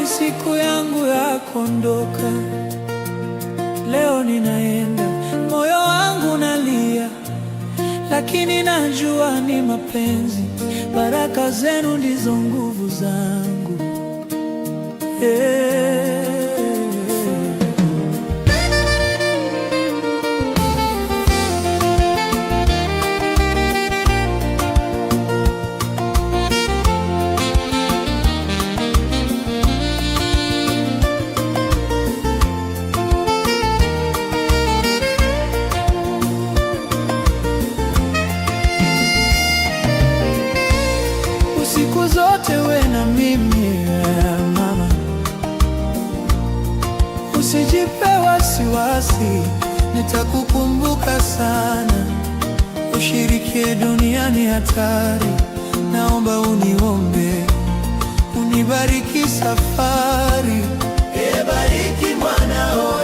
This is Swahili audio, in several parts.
siku yangu ya kuondoka. Leo ninaenda, moyo wangu unalia, lakini najua ni mapenzi. Baraka zenu ndizo nguvu zangu. Siku zote we na mimi mama, usijipe wasiwasi, nitakukumbuka sana. Ushirikie duniani hatari, naomba uniombe, unibariki safari. Bariki mwanao,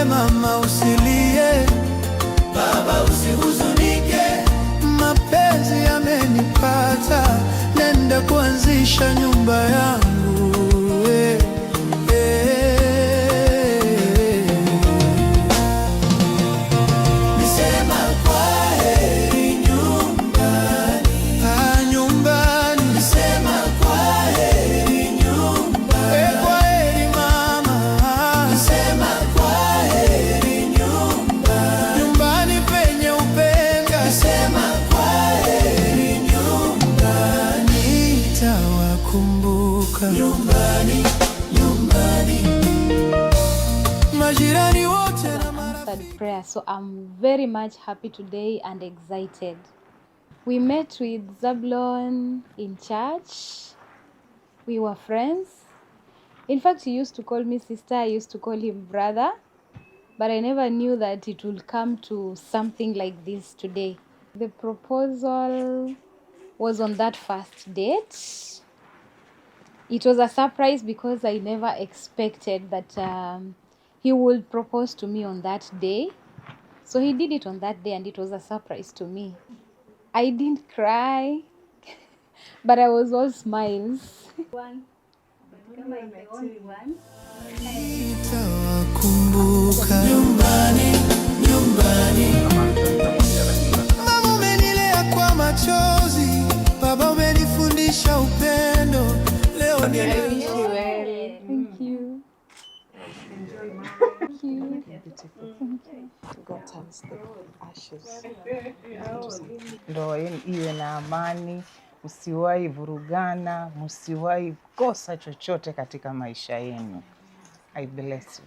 mama usilie, baba usihuzunike, mapenzi yamenipata, nenda kuanzisha nyumba yangu. Nisema kwaheri nyumbani, nyumbani. Nisema kwaheri nyumbani, kwaheri mama. Nisema kwaheri nyumbani, nyumbani penye upendo. Nisema kwaheri nyumbani, nitawakumbuka nyumbani, nyumbani. Majirani wote na marafiki. Prayer. So I'm very much happy today and excited. We met with Zablon in church. We were friends. In fact, he used to call me sister, I used to call him brother, but I never knew that it would come to something like this today. The proposal was on that first date. It was a surprise because I never expected that he would propose to me on that day. So he did it on that day and it was a surprise to me. I didn't cry, but I was all smiles. Nitawakumbuka nyumbani, nyumbani. Mama umenilea kwa machozi, baba umenifundisha upendo. Leo Thank you. Thank you. God turns the ashes. Ndoa yenu iwe na amani, msiwahi vurugana, msiwahi kosa chochote katika maisha yenu. I bless you.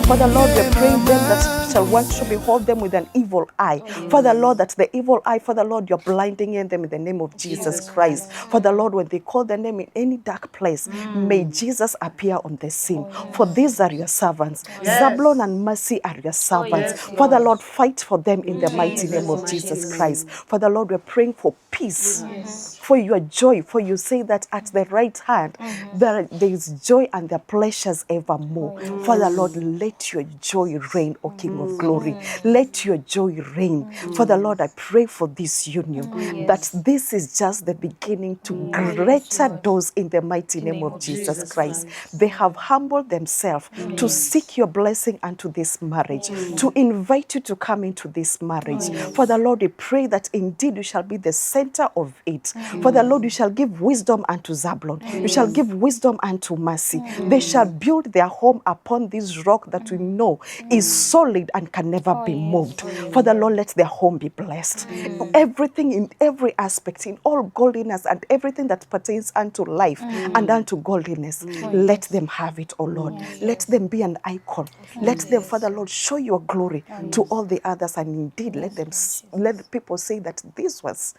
Father Lord, we are praying them that shall want to behold them with an evil eye. Father Lord, that the evil eye, Father Lord, you're blinding in them in the name of Jesus Christ. Father Lord, when they call the name in any dark place, may Jesus appear on the scene. For these are your servants. Zablon and Mercy are your servants. Father Lord, fight for them in the mighty name of Jesus Christ. Father Lord, we're praying for peace, for your joy, for you say that at the right hand there is joy and the pleasures evermore. Father Lord, let your joy reign, O King of glory. Let your joy reign. Father Lord, I pray for this union, that this is just the beginning to greater doors in the mighty name of Jesus Christ. They have humbled themselves to seek your blessing unto this marriage, to invite you to come into this marriage. Father Lord, we pray that indeed you shall be the center of it. Father Lord, you shall give wisdom unto Zablon. You shall give wisdom unto Mercy. They shall build their home upon this rock that we know is solid and can never be moved. Father Lord, let their home be blessed. Everything in every aspect, in all godliness and everything that pertains unto life and unto godliness, let them have it, O Lord. Let them be an icon. Let them, Father Lord, show your glory to all the others, and indeed let the people say that these ones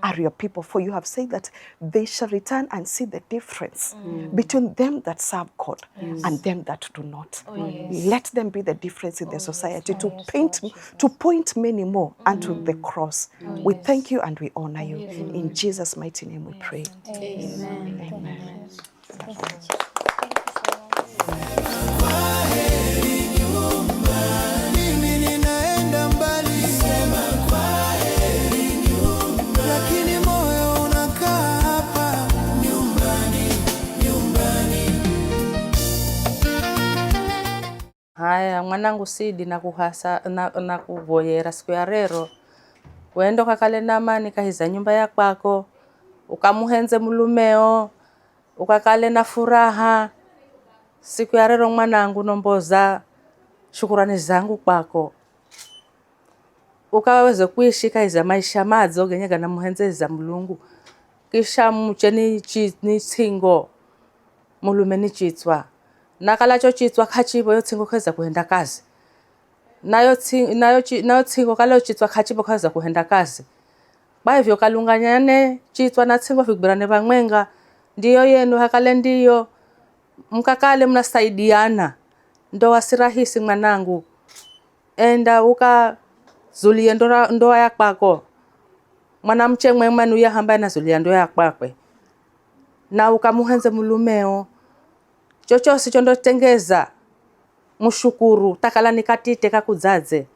are your people. For you have said that they shall return and see the difference between them that serve God and them that do not. Let them be the difference in the society, to point many more unto the cross. We thank you and we honor you. In Jesus' mighty name we pray. Amen. Amen. Thank you so much. Haya mwanangu Sidi na kuvoyera siku ya rero wendo kakale na amani kahiza nyumba ya kwako ukamuhenze mulumeo ukakale na furaha siku ya rero mwanangu nomboza shukurani zangu kwako ukaweze kuishi kahiza maisha madzo genyega na muhenzeza Mulungu kisha mcheni ni tsingo mulume ni chitswa nakalacho chitswa khachibo yo tsingo kheza kuhenda kazi nayo tsingo kalo chitswa khachibo kheza kuhenda kazi ba hivyo kalunganyane chitswa na tsingo vikubirane bamwenga ndiyo yenu hakale ndiyo mkakale mnasaidiana ndo wasirahisi mwanangu enda ukazulie ndoa ya kwako mwanamche mwemanu ya hamba na zulia ndoa ya kwakwe na ukamuhenze mulumeo chochosi chondo tengeza mushukuru takala nikatite kakudzaze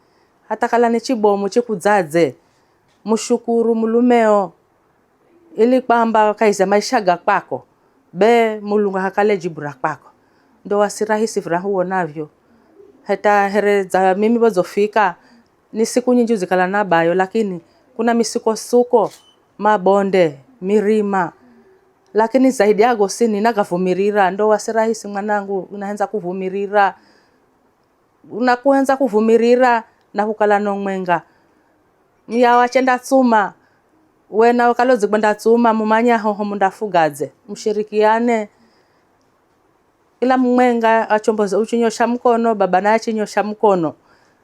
hata kala ni chibomo chikudzaze mushukuru mulumeo ili kwamba kaiza maisha ga kwako be Mulungu hakale jibura kwako ndo wasirahisi virahuo navyo hata hereza mimi bozofika ni siku nyingi zikala nabayo lakini kuna misukosuko mabonde mirima lakini zaidi yago sini nagavumirira ndo wasirahisi mwanangu unaanza kuvumirira unakuanza kuvumirira na kukala nomwenga mya wachenda tsuma wena ukalozi kwenda tsuma mumanya hoho mundafugadze mshirikiane ila mwenga achomboza uchinyosha mkono baba na achinyosha mkono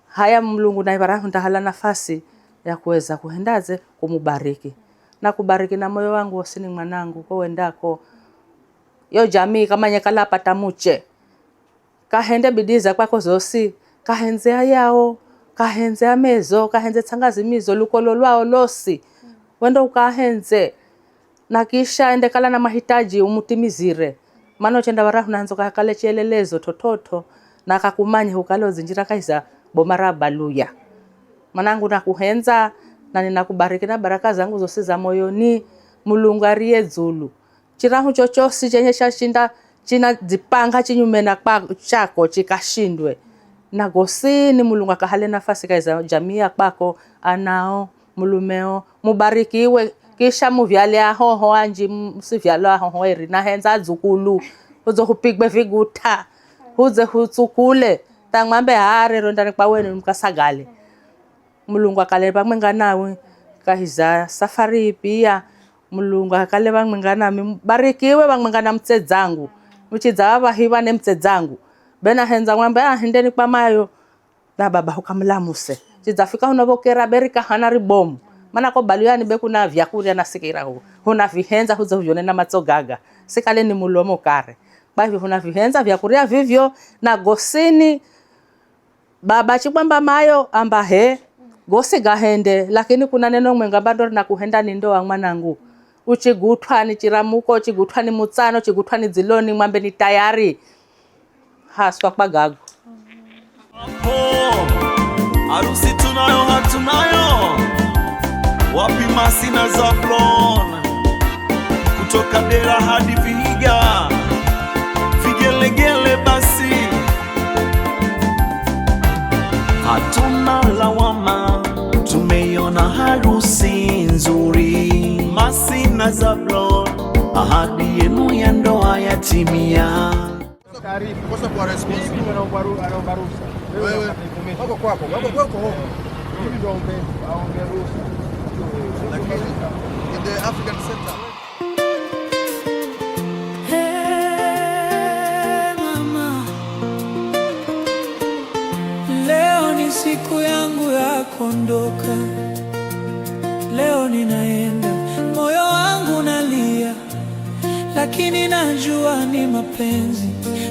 haya Mulungu na ibarahu ndahala nafasi ya kuweza kuhendaze kumubariki na kubariki na moyo wangu wasini mwanangu kwa wendako yo jamii kama nyakala pata muche kahende bidiza kwako zosi kahenze yao kahenze amezo kahenze tsangazi mizo lukolo lwao losi wendo ukahenze na kisha endekala na mahitaji umutimizire mano chenda barahu nanzo kakale chelelezo tototo na kakumanye ukalozi njira kaiza bomara baluya mwanangu nakuhenza na ninakubariki na baraka zangu zose za moyoni Mulungu ariye dzulu chirahu chochosi chenye chashinda china dzipanga chinyume na chako chikashindwe na gosini Mulungu akahale nafasi kaiza jamii kwako anao mulumeo mubarikiwe kisha muvyale ahoho anji msivyalo ahoho eri na henza dzukulu uzo kupigwe viguta uze hutsukule tangwambe harero ndani kwa wenu mkasagale Mulungu akale bamwenga nawe kahiza safari pia Mulungu akale bamwenga nami barikiwe bamwenga na mtsedzangu muchidza abahiwa ne mtsedzangu bena henza ngwambe ahendeni kwa mayo na baba ukamlamuse chidzafika unavokera berika hana ribomu mana ko baluyani bekuna vyakuria na sikira hu huna vihenza huzo hujone na matsogaga sikale ni mulomo kare bavi huna vihenza vyakuria vivyo na gosini baba chikwamba mayo amba he gosi gahende lakini kuna neno mwenga bado na kuhenda ni ndoa mwanangu uchigutwa ni chiramuko uchigutwa ni mutsano uchigutwa ni ziloni mwambe ni tayari haswa kwa gago harusi tunayo hatunayo wapi Masi na Zablon kutoka Dera hadi Vihiga vigelegele basi hatuna lawama tumeiona harusi nzuri Masi na Zablon ahadi yenu ya ndoa yatimia taarifa kosa kwa responsibility anaomba ruhusa wewe wako kwako hivi ndio aombe ruhusa lakini in the African Center mama, leo ni siku yangu ya kuondoka, leo ninaenda, moyo wangu nalia, lakini najua ni mapenzi,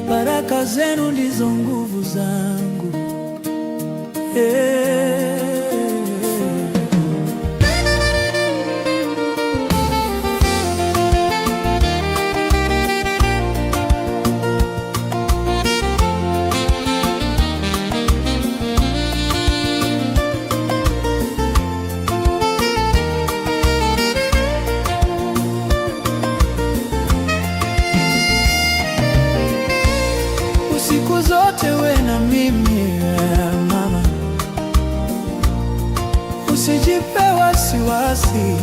baraka zenu ndizo nguvu zangu. Siku zote we na mimi mama, usijipe wasiwasi,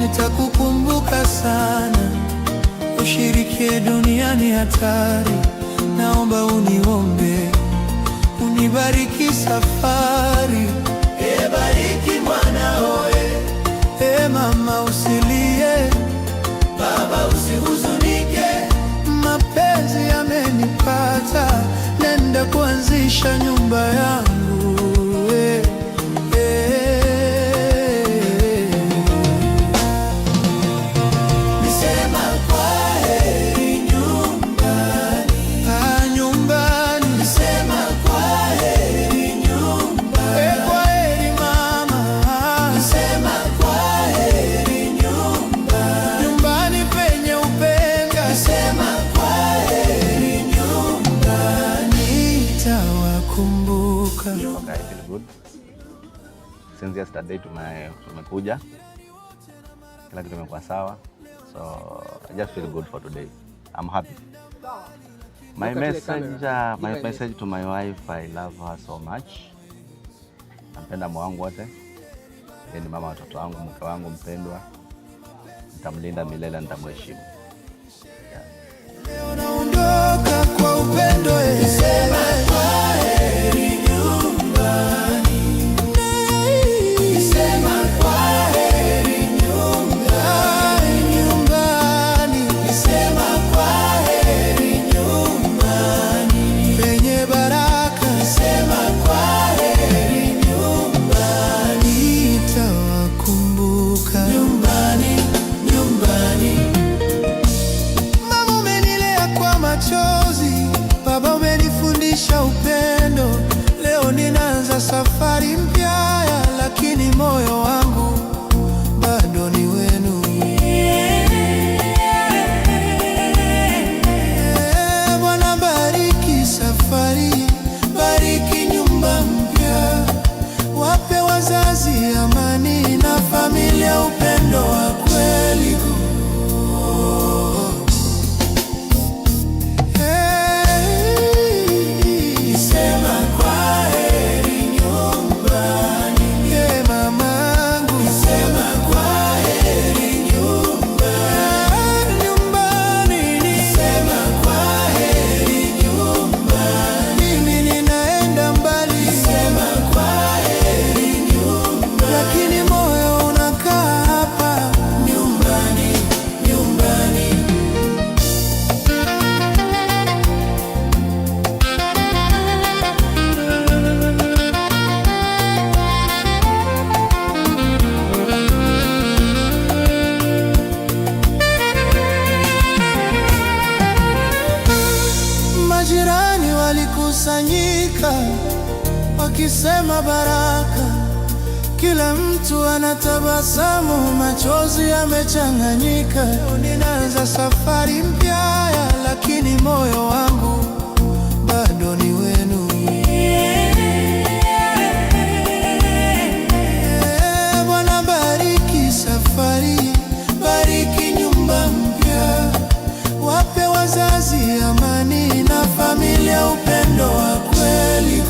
nitakukumbuka sana. Ushirikie duniani hatari, naomba uniombe, unibariki safari. Bariki mwanao, mama usilie, baba usihuzunike, mapenzi yamenipata, nenda kuanzisha nyumba yangu. Nisema kwaheri nyumbani, nyumbani. Nisema kwaheri nyumbani, kwaheri mama. Nisema kwaheri nyumbani, nyumbani penye upendo. Nisema kwaheri nyumbani, nitawakumbuka. Okay, I feel good. Since yesterday tumekuja, kila kitu kimekuwa sawa, so I just feel good for today. I'm happy. My message to my wife, I love her so much. Nampenda moyo wangu wote. Yeye ni mama watoto wangu, mke wangu mpendwa. Nitamlinda milele, nitamheshimu. Leo naondoka kwa upendo. Nisema kwaheri nyumbani. Nisema kwaheri nyumbani, nyumbani. Nisema kwaheri nyumbani, penye baraka. Nisema kwaheri nyumbani, nitawakumbuka. Nyumbani, nyumbani. Mama umenilea kwa machozi, baba umenifundisha upendo. Leo ninaanza safari mpya, lakini moyo wangu bado ni wenu. Bwana bariki safari, bariki nyumba mpya, wape wazazi amani na familia upendo wa kweli. Nisema kwaheri nyumbani, mamangu. Nisema kwaheri nyumbani, nyumbani. Nisema kwaheri nyumbani, mimi ninaenda mbali. Nisema kwaheri nyumbani, lakini moyo unakaa hapa nyumbani, nyumbani. Majirani walikusanyika wakisema baraka, kila mtu anatabasamu, machozi yamechanganyika. Leo ninaanza safari mpya, lakini moyo wangu bado ni wenu. Bwana bariki safari, bariki nyumba mpya, wape wazazi amani na familia upendo wa kweli.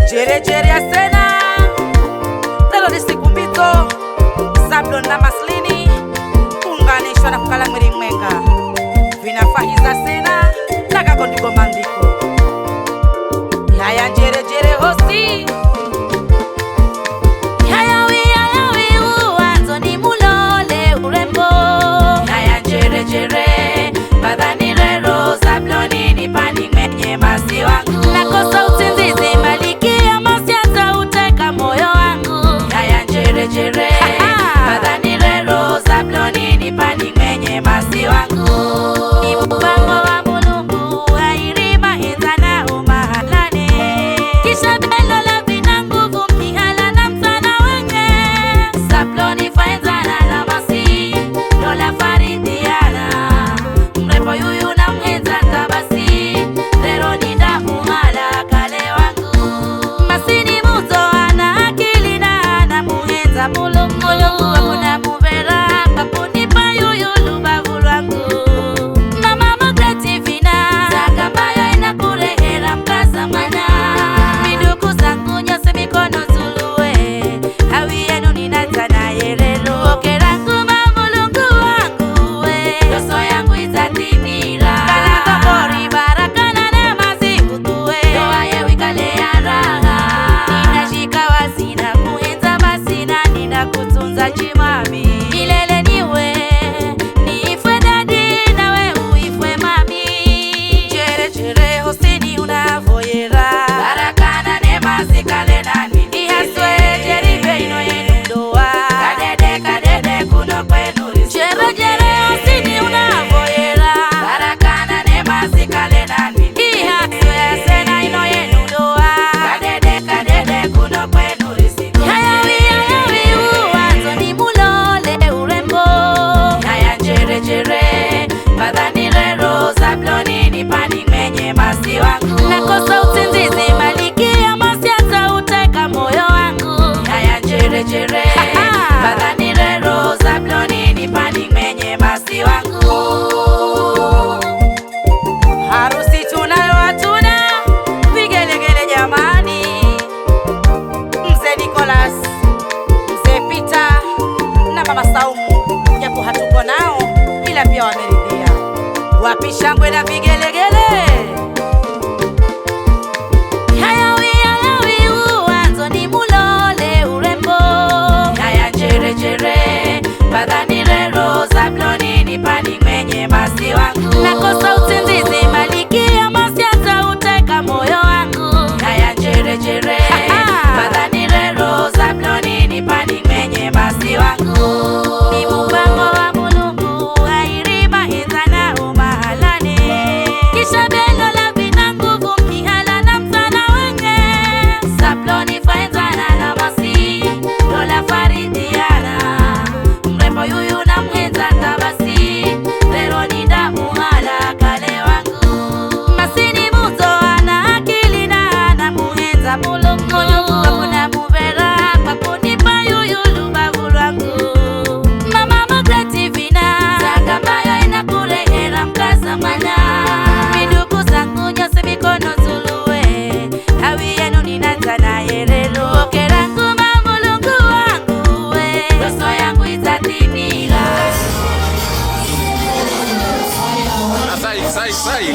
Jere jere asena telo ni siku mbito Zablon na Maslini kunganishwa na kukala mwiri mwenga vinafahiza sena nakako ndiko mandiko yaya jere jere hosti yayawi uwanzo ni mulole urembo yaya jere jere badhani rero Zabloni ni pani mwenye masi wangu nakosa usingizi malikia masiata uteka moyo wangu yaya jere jere badhani rero Zabloni ni pani mwenye masi wangu ni mpango wa Mulungu airi Mulungu wafuna muvera kwa kunipa yuyulu bavu lwangu. Mama Mokretivina Zagamayo inakurehera mkazamana. Midugu zangu nyose mikono zuluwe, hawi yenu ninatana yerelu. Okerangu mamulungu wangu we, roso yangu itatimila. Sai.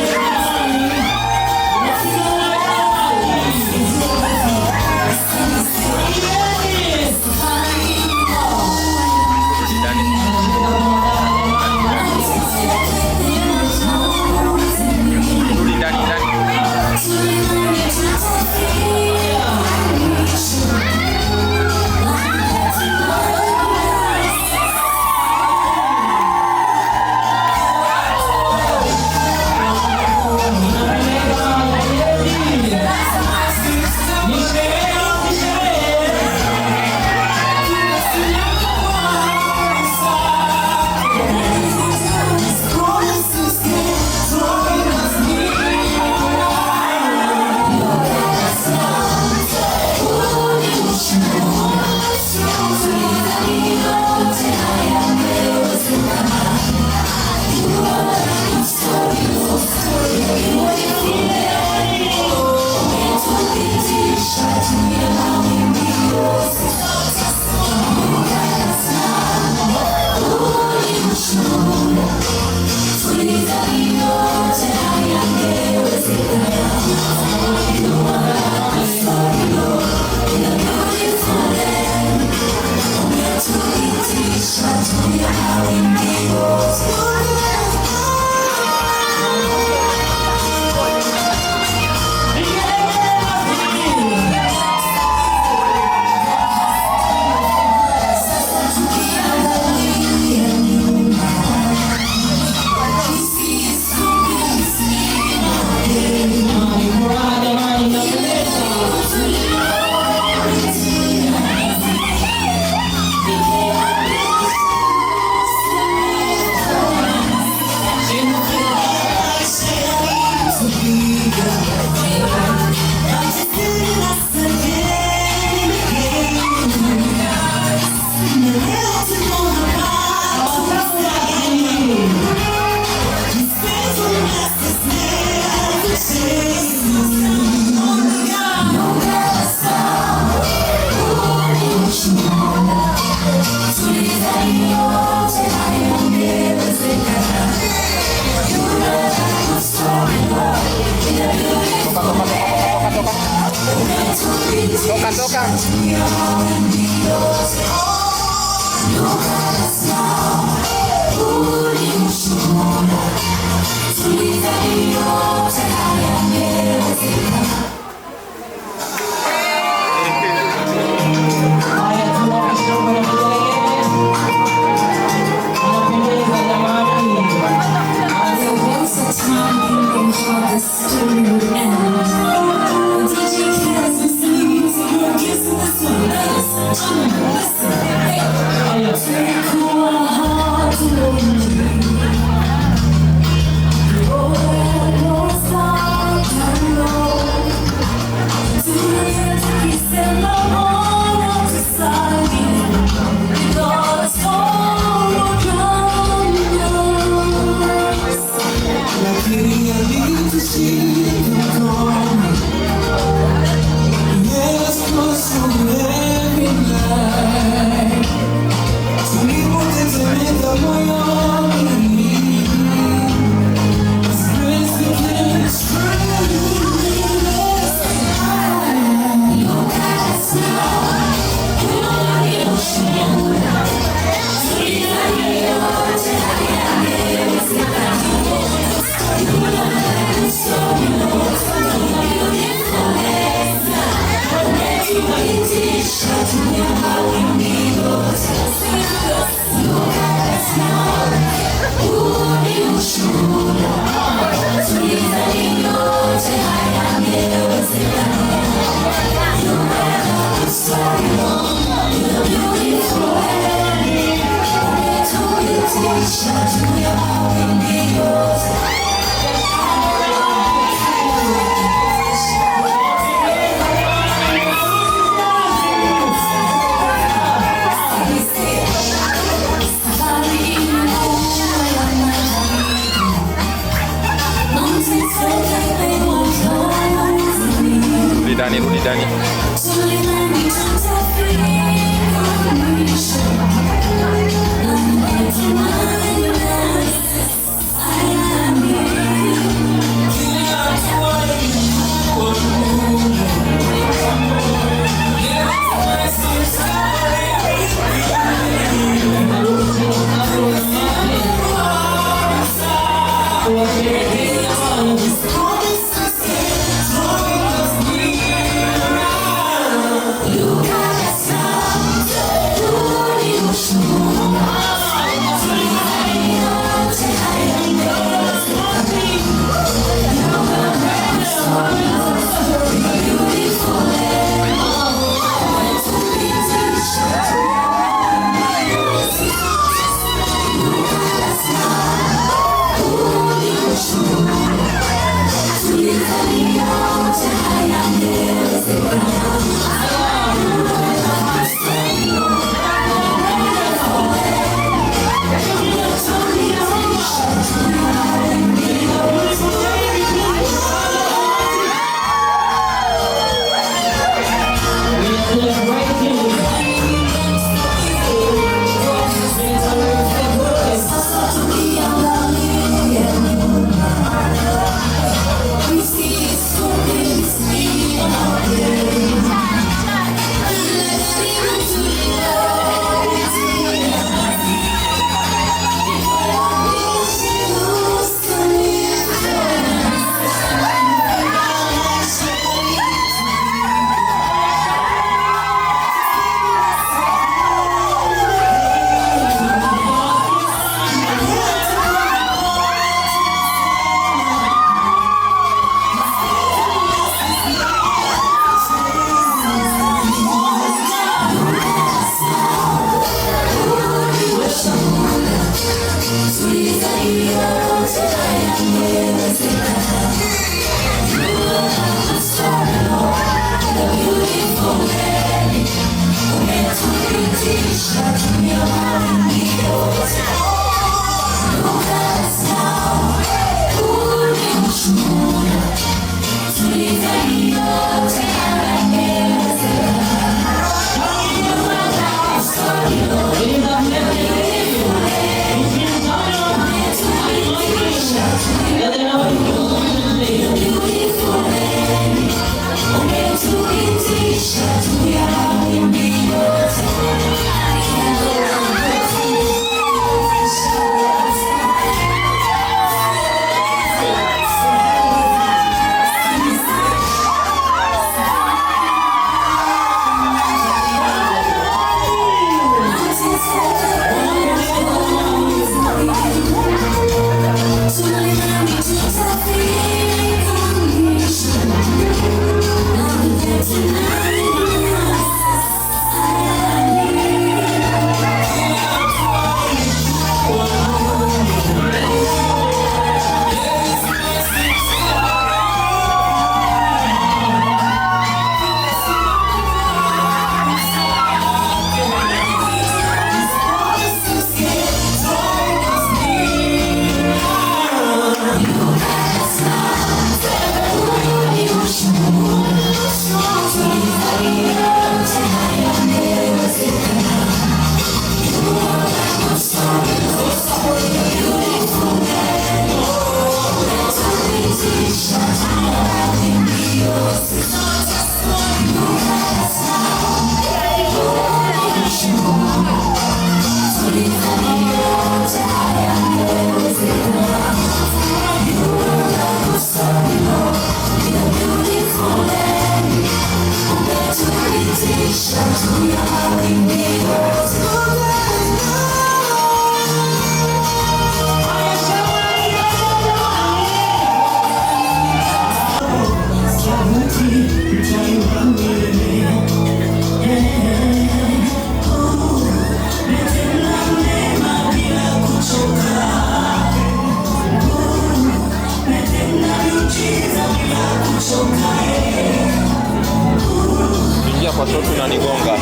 Ingia kwa shoti unanigonga.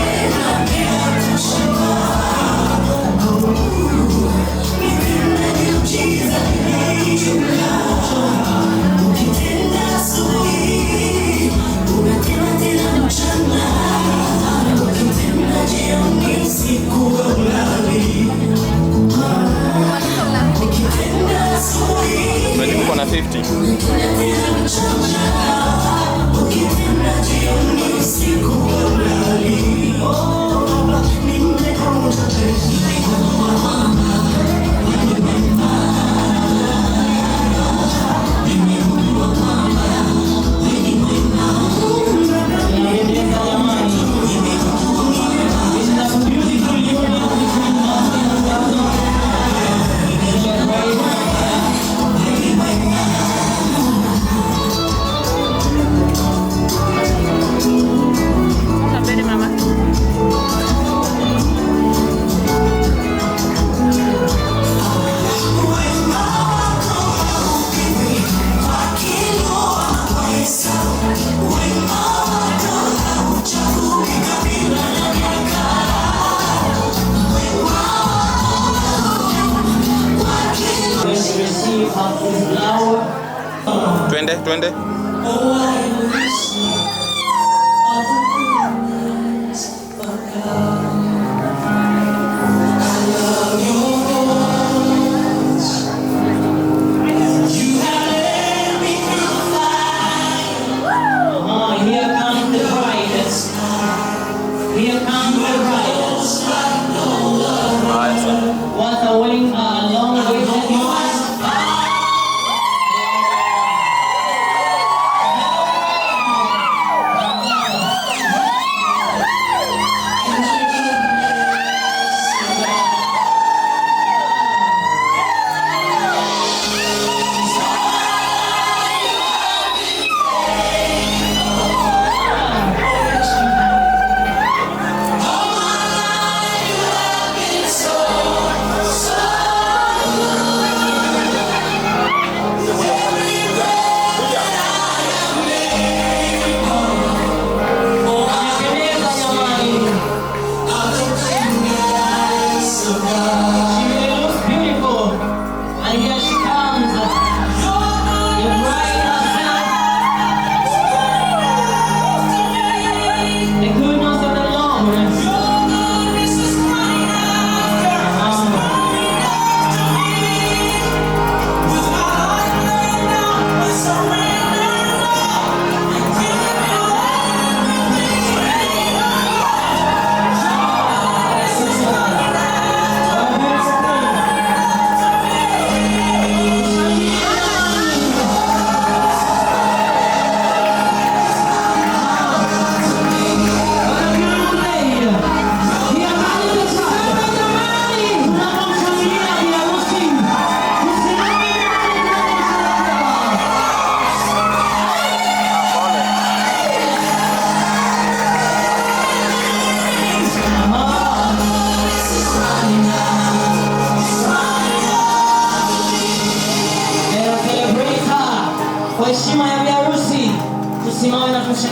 Uko na 50. Twende.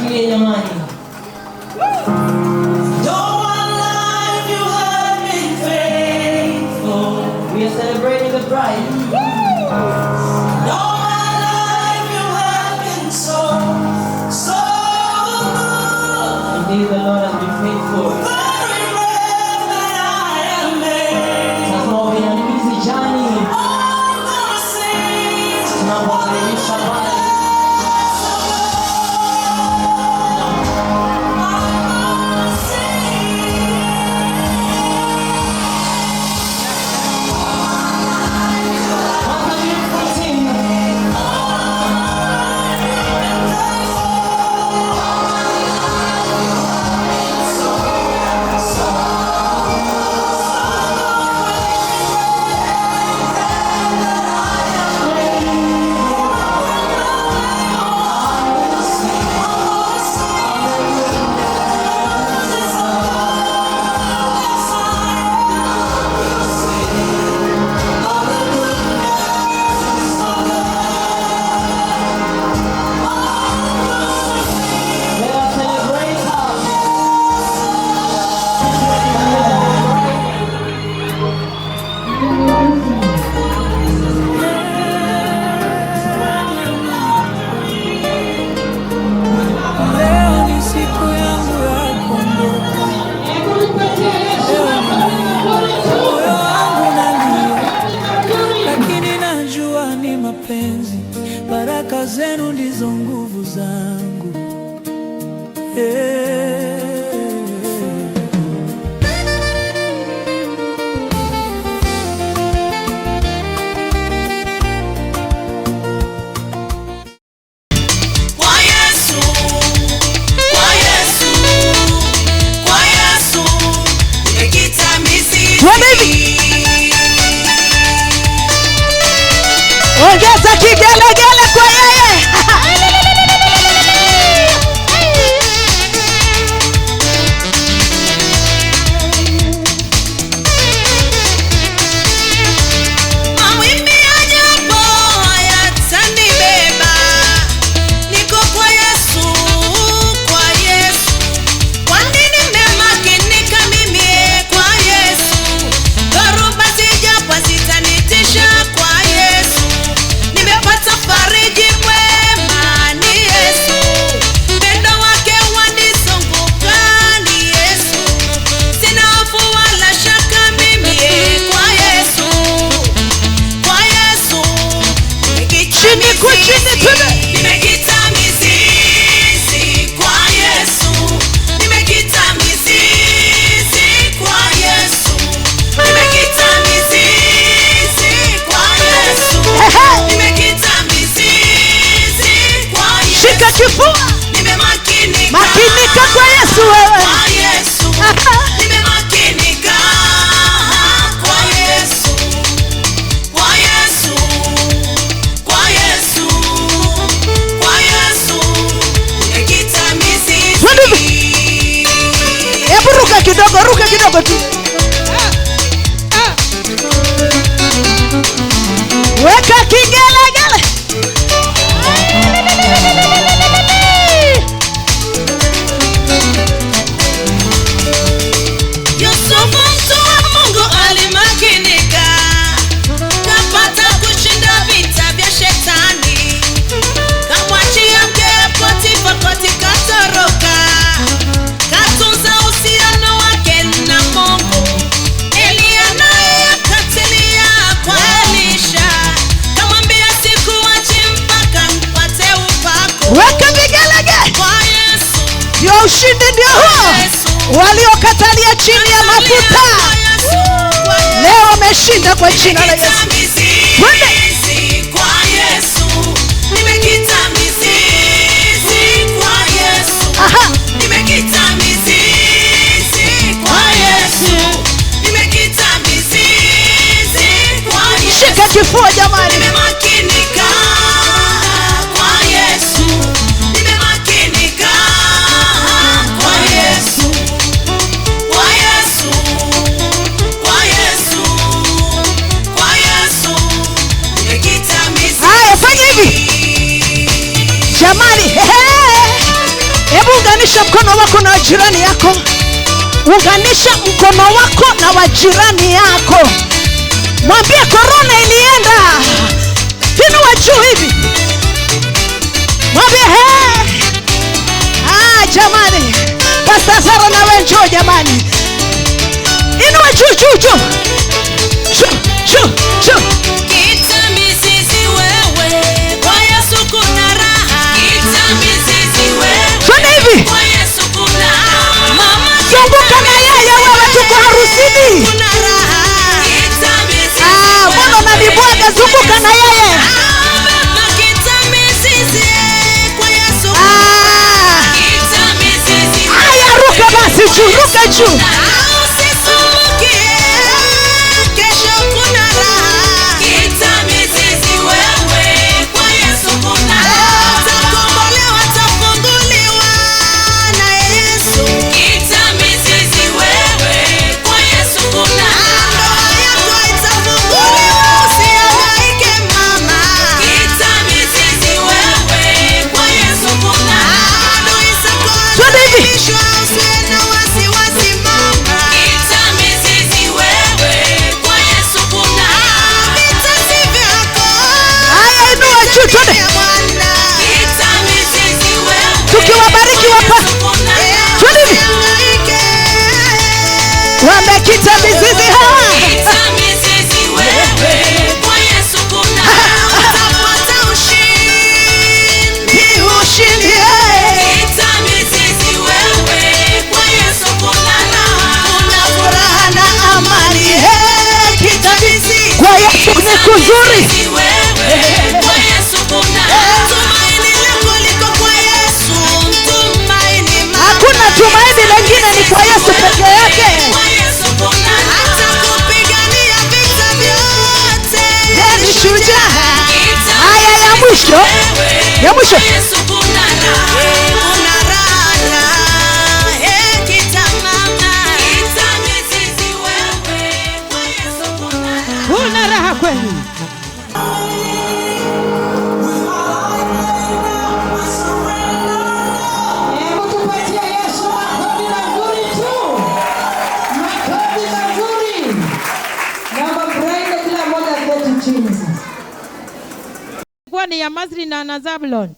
Mshangilie jamani. We are celebrating the bride. All my life you have been so good. Indeed, the Lord has been faithful. Very rare that I am made. All the saints tunapoadhimisha Bwana. Baraka zenu ndizo nguvu zangu. Kwa Yesu, kwa Yesu, kwa Yesu, nimekita mizizi. Ongeza kigelegele kwa yeye. Mawimbi yajapo yatanibeba. Niko kwa Yesu, kwa Yesu. Kwa nini nimemakinika mimi kwa Yesu? Dhoruba zijapo zitanitisha kwa Yesu. Nimepata fariji mwema ni Yesu. Pendo wake wanizunguka ni Yesu. Sina hofu wala shaka mimi kwa Yesu. Kwa Yesu nimekita mizizi kwa Yesu. Nimekita mizizi kwa Yesu. Nimekita mizizi kwa Yesu. Nimekita mizizi kwa Yesu. Shika kifua. Makinika kwa Yesu wewe. Kwa Yesu. Nimemakinika kwa Yesu. Kwa Yesu. Kwa Yesu. Kwa Yesu. Nimekita mizizi. Hebu ruka kidogo tu. Weka kigelegele. Yusufu mtu wa Mungu alimakinika, kapata kushinda vita vya shetani. Kamwachia mke Potifa katika toroka, katunza uhusiano wake na Mungu. Elia naye akatilia kwa Elisha, kamwambia sikuachi mpaka mpate upako. Weka vigelegele. Kwa Yesu. Ndio ushindi ndio huo. Waliokatalia chini ya mafuta leo wameshinda kwa jina la Yesu. Twende. Kwa Yesu. Nimekita mizizi kwa Yesu. Nimekita mizizi kwa Yesu. Nimekita mizizi kwa Yesu. Shika kifua jamani. Nimemakinika kwa Yesu. Nimemakinika kwa Yesu. Kwa Yesu. Kwa Yesu. Kwa Yesu. Nimekita mizizi. Haya, fanya hivi jamani. jirani yako. Unganisha mkono wako na wa jirani yako. Mwambie korona ilienda. Inua juu hivi. Mwambie jamani. Pastor Zara na wewe njoo jamani. Inua juu juu juu. Juu. Kita mizizi wewe, kwa Yesu kuna raha. Kita mizizi wewe, Fanya hivi. kwa Yesu kuna mama. Zunguka na yeye wewe, tuko harusini. Kuna raha. Kita mizizi mbona unanibwaga? Zunguka na yeye. mama. Kita mizizi kwa Yesu. Kita mizizi. Haya, ruka basi juu, ruka juu. Tukiwabariki wapa. Twende. Wamekita mizizi hawa. Kita mizizi wewe, kwa Yesu kuna utapata ushindi. Ushindi. Kita mizizi wewe, kwa Yesu kuna raha. Kuna furaha na amani. Kita mizizi Kwa Yesu ni kuzuri. kwa Yesu kuna tumaini lako liko kwa Yesu. Tumaini Hakuna tumaini lingine, ni kwa Yesu peke yake. kwa Yesu kuna atakupigania vita vyote. Ni shujaa. Haya ya mwisho. Ya mwisho. Yesu kuna raha. Kuna raha. Kita mama. Kita mizizi wewe, kwa Yesu kuna raha. Kuna raha kweli. Ni ya Masri na Zabulon.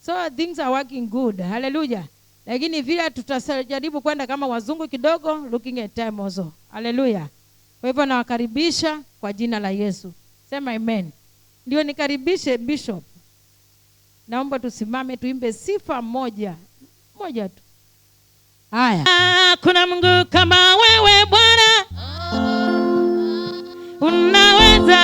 So things are working good. Hallelujah. Lakini vile tutajaribu kwenda kama wazungu kidogo, looking at time also. Hallelujah. Kwa hivyo nawakaribisha kwa jina la Yesu. Sema amen. Ndio nikaribishe Bishop. Naomba tusimame tuimbe sifa moja tu. Haya. Kuna Mungu kama wewe Bwana. Unaweza.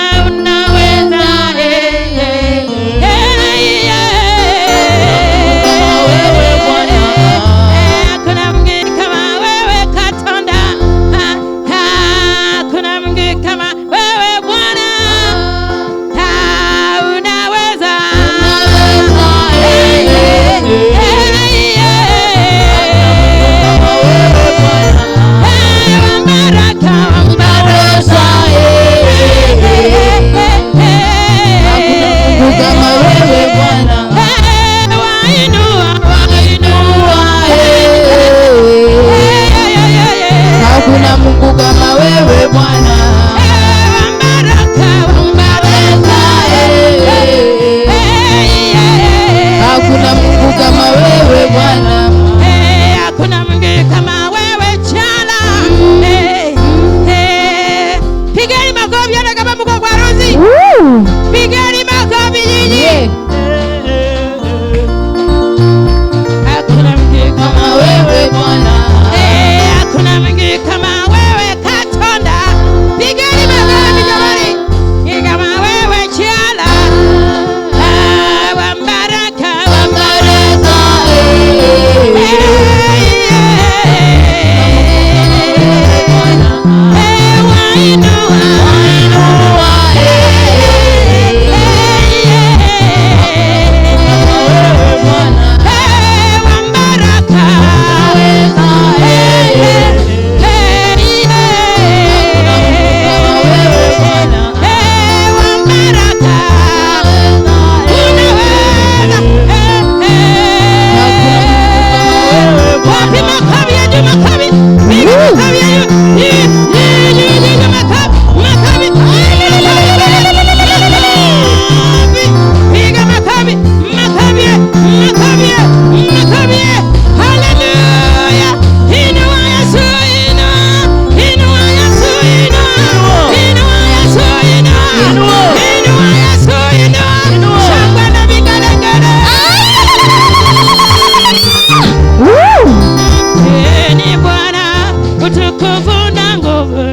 utukufu na nguvu.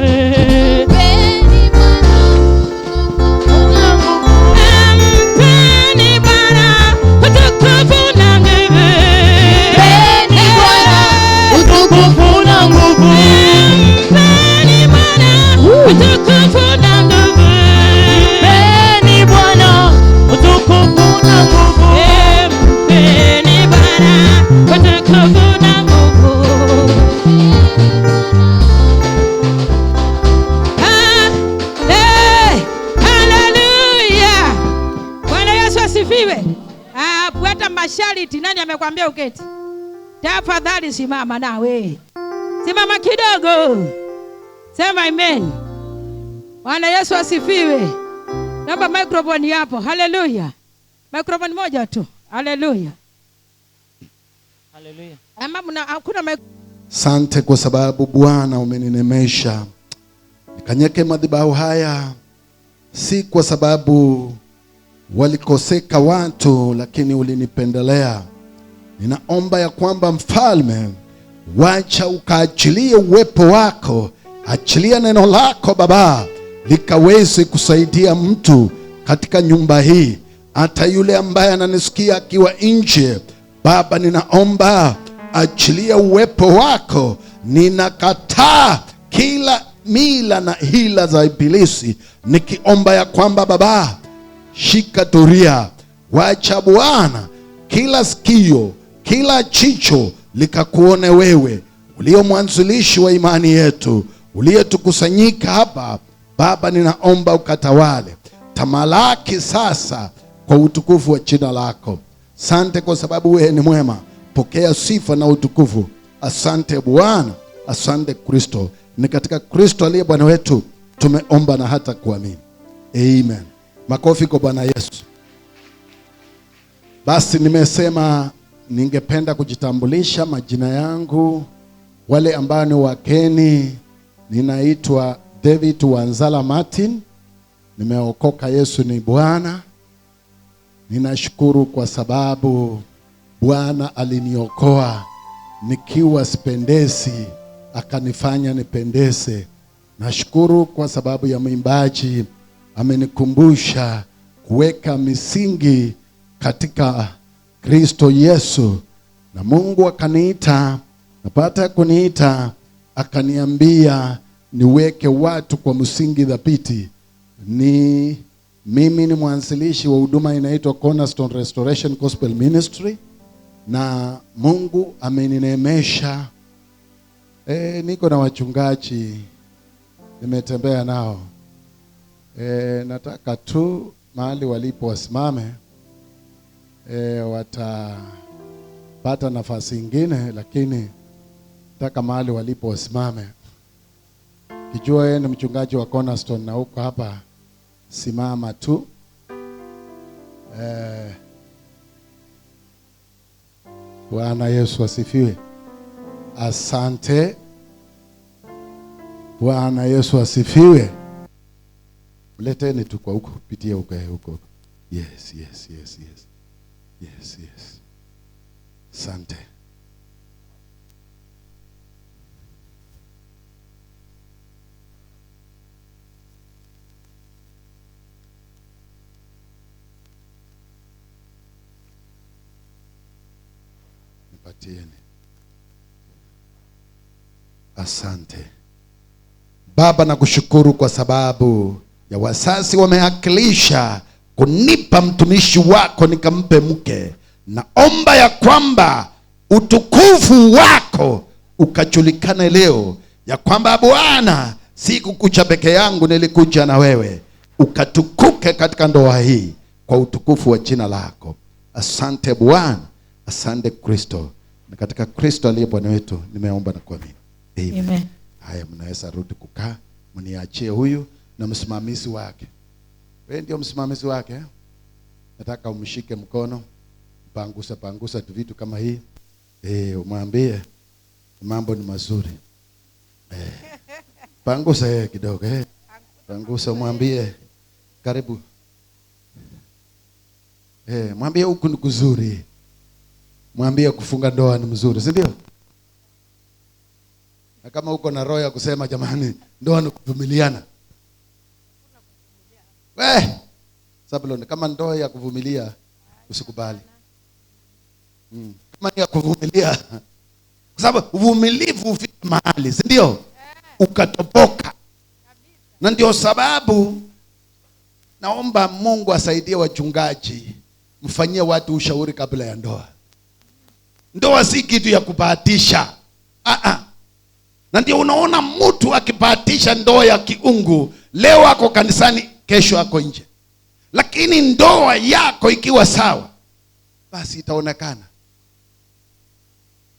Mpeni Bwana utukufu na nguvu. Mpeni Bwana utukufu na nguvu. Mpeni Bwana utukufu na nguvu. Mpeni Bwana utukufu na nguvu. Mpeni Bwana utukufu na nguvu. Haleluya. Bwana Yesu asifiwe. Bwata mashariti, nani amekwambia uketi? Tafadhali simama nawe. Simama kidogo. Sema amen. Bwana Yesu asifiwe. Naomba microphone hapo. Haleluya. Microphone moja tu. Haleluya. Haleluya. Hakuna Asante kwa sababu Bwana umeninemesha nikanyeke madhabahu haya, si kwa sababu walikoseka watu, lakini ulinipendelea. Ninaomba ya kwamba Mfalme, wacha ukaachilie uwepo wako, achilia neno lako Baba, likaweze kusaidia mtu katika nyumba hii, hata yule ambaye ananisikia akiwa nje. Baba, ninaomba achilia uwepo wako. Ninakataa kila mila na hila za ibilisi, nikiomba ya kwamba Baba, shika doria, wacha Bwana kila sikio, kila jicho likakuone wewe, ulio mwanzilishi wa imani yetu, uliyetukusanyika hapa. Baba, ninaomba ukatawale, tamalaki sasa kwa utukufu wa jina lako. Asante kwa sababu wewe ni mwema. Pokea sifa na utukufu. Asante Bwana, asante Kristo. Ni katika Kristo aliye Bwana wetu tumeomba na hata kuamini. Amen. Makofi kwa Bwana Yesu. Basi nimesema ningependa kujitambulisha majina yangu. Wale ambao ni wakeni, ninaitwa David Wanzala Martin. Nimeokoka, Yesu ni Bwana. Ninashukuru kwa sababu Bwana aliniokoa nikiwa sipendezi, akanifanya nipendeze. Nashukuru kwa sababu ya mwimbaji amenikumbusha kuweka misingi katika Kristo Yesu, na Mungu akaniita, napata kuniita, akaniambia niweke watu kwa msingi dhabiti. Mimi ni mwanzilishi wa huduma inaitwa Cornerstone Restoration Gospel Ministry, na Mungu ameninemesha. Niko na wachungaji nimetembea nao. Nataka tu mahali walipo wasimame. Watapata nafasi nyingine, lakini nataka mahali walipo wasimame. Kijua yeye ni mchungaji wa Cornerstone na uko hapa, simama tu. Bwana Yesu asifiwe. Asante. Bwana Yesu asifiwe. Leteni tu kwa huko, pitia huko huko. Yes. Asante. Nipatieni. Asante. Baba, nakushukuru kwa sababu ya wazazi wameakilisha kunipa mtumishi wako nikampe mke. Naomba ya kwamba utukufu wako ukajulikane leo, ya kwamba Bwana, sikukuja peke yangu, nilikuja na wewe, ukatukuke katika ndoa hii kwa utukufu wa jina lako. Asante Bwana, asante Kristo, na katika Kristo aliye Bwana wetu nimeomba na kuamini. Amen. Haya, mnaweza rudi kukaa, mniachie huyu na msimamizi wake. Wewe ndio msimamizi wake. Nataka umshike mkono, pangusa tu vitu kama hii. Umwambie mambo ni mazuri. Pangusa kidogo. Pangusa, umwambie karibu. Mwambie huku ni kuzuri. Mwambie kufunga ndoa ni mzuri, si ndio? Na kama uko na roho ya kusema jamani, ndoa ni kuvumiliana. Zablon, kama ndoa ya kuvumilia usikubali. Kama ni ya kuvumilia, kwa sababu uvumilivu ufika mahali, si ndio? Ukatopoka. Na ndio sababu naomba Mungu asaidie wachungaji, mfanyie watu ushauri kabla ya ndoa. Ndoa si kitu ya kubahatisha. Na ndio unaona mtu akibahatisha ndoa ya kiungu, leo ako kanisani, kesho ako nje. Lakini ndoa yako ikiwa sawa, basi itaonekana.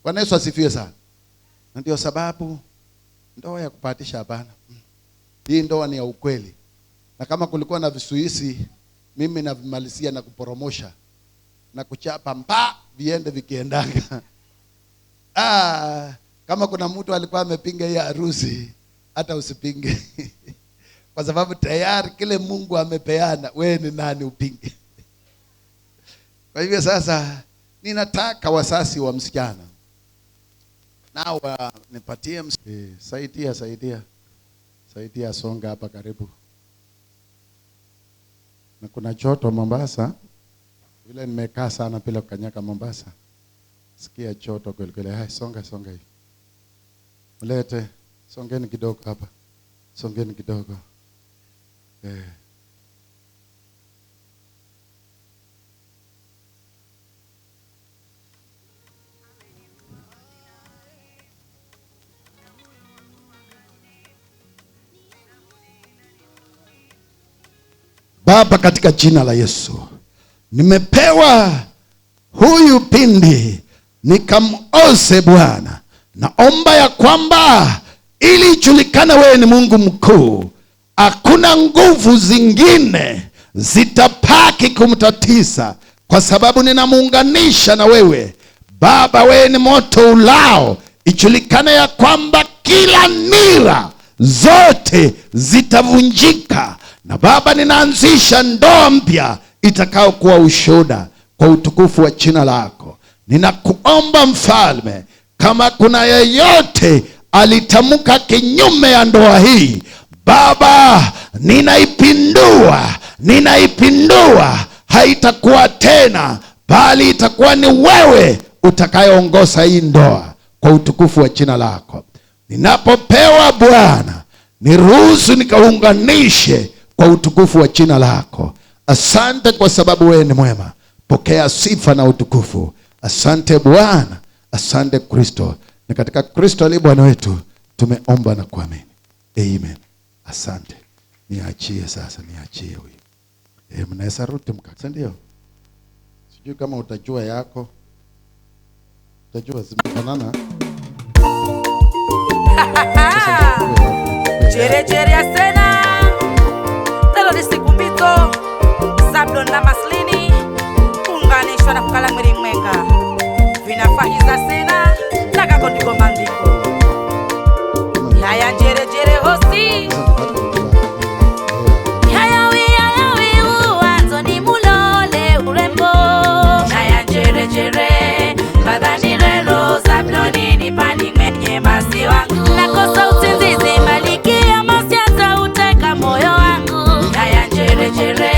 Bwana Yesu asifiwe sana. Na ndio sababu ndoa ya kubahatisha hapana. Hii ndoa ni ya ukweli. Na kama kulikuwa na visuisi, mimi navimalizia na kuporomosha na kuchapa viende vikiendanga. Kama kuna mtu alikuwa amepinga hii harusi, hata usipinge. Kwa sababu tayari kile Mungu amepeana, wewe ni nani upinge? Kwa hivyo sasa ninataka wasasi wa msichana nao nipatie saidia songa hapa karibu. Na kuna joto Mombasa. Vile nimekaa sana bila kukanyaka Mombasa. Sikia joto kweli kweli. Hai, songa hivi. Mlete, songeni kidogo hapa. Songeni kidogo. Baba, katika jina la Yesu, nimepewa huyu pindi nikamuose Bwana. Naomba ya kwamba ili ijulikane wewe ni Mungu mkuu, hakuna nguvu zingine zitapaki kumtatiza, kwa sababu ninamuunganisha na wewe. Baba, wewe ni moto ulao. Ijulikane ya kwamba kila nira zote zitavunjika. Na Baba, ninaanzisha ndoa mpya itakao kuwa ushuhuda kwa utukufu wa jina lako. Ninakuomba Mfalme, kama kuna yeyote alitamka kinyume ya ndoa hii, Baba, ninaipindua. Haitakuwa tena, bali itakuwa ni wewe utakayeongoza hii ndoa kwa utukufu wa jina lako. Ninapopewa Bwana, niruhusu nikaunganishe kwa utukufu wa jina lako. Asante kwa sababu wewe ni mwema. Pokea sifa na utukufu. Asante Bwana, asante Kristo. Na katika Kristo aliye Bwana wetu tumeomba na kuamini. Amen. Asante. Niachie sasa, niachie huyu. Mnaweza rudi mkaka, ndio? Sijui kama utajua yako. Utajua zimefanana. Jere asena. Telo ni siku mpito. Zablon na Maslini. Unganishwa na kukala mwiri mwenga. Vinafahiza sena. Naka kondiko mandiko. Yaya jere hosi. Yayawi uwanzo ni mulole urembo. Yaya jere. Badani relo Zabloni ni pani mwenye masi wangu. Nakosa usingizi malikia masiata uteka moyo wangu. Yaya jere.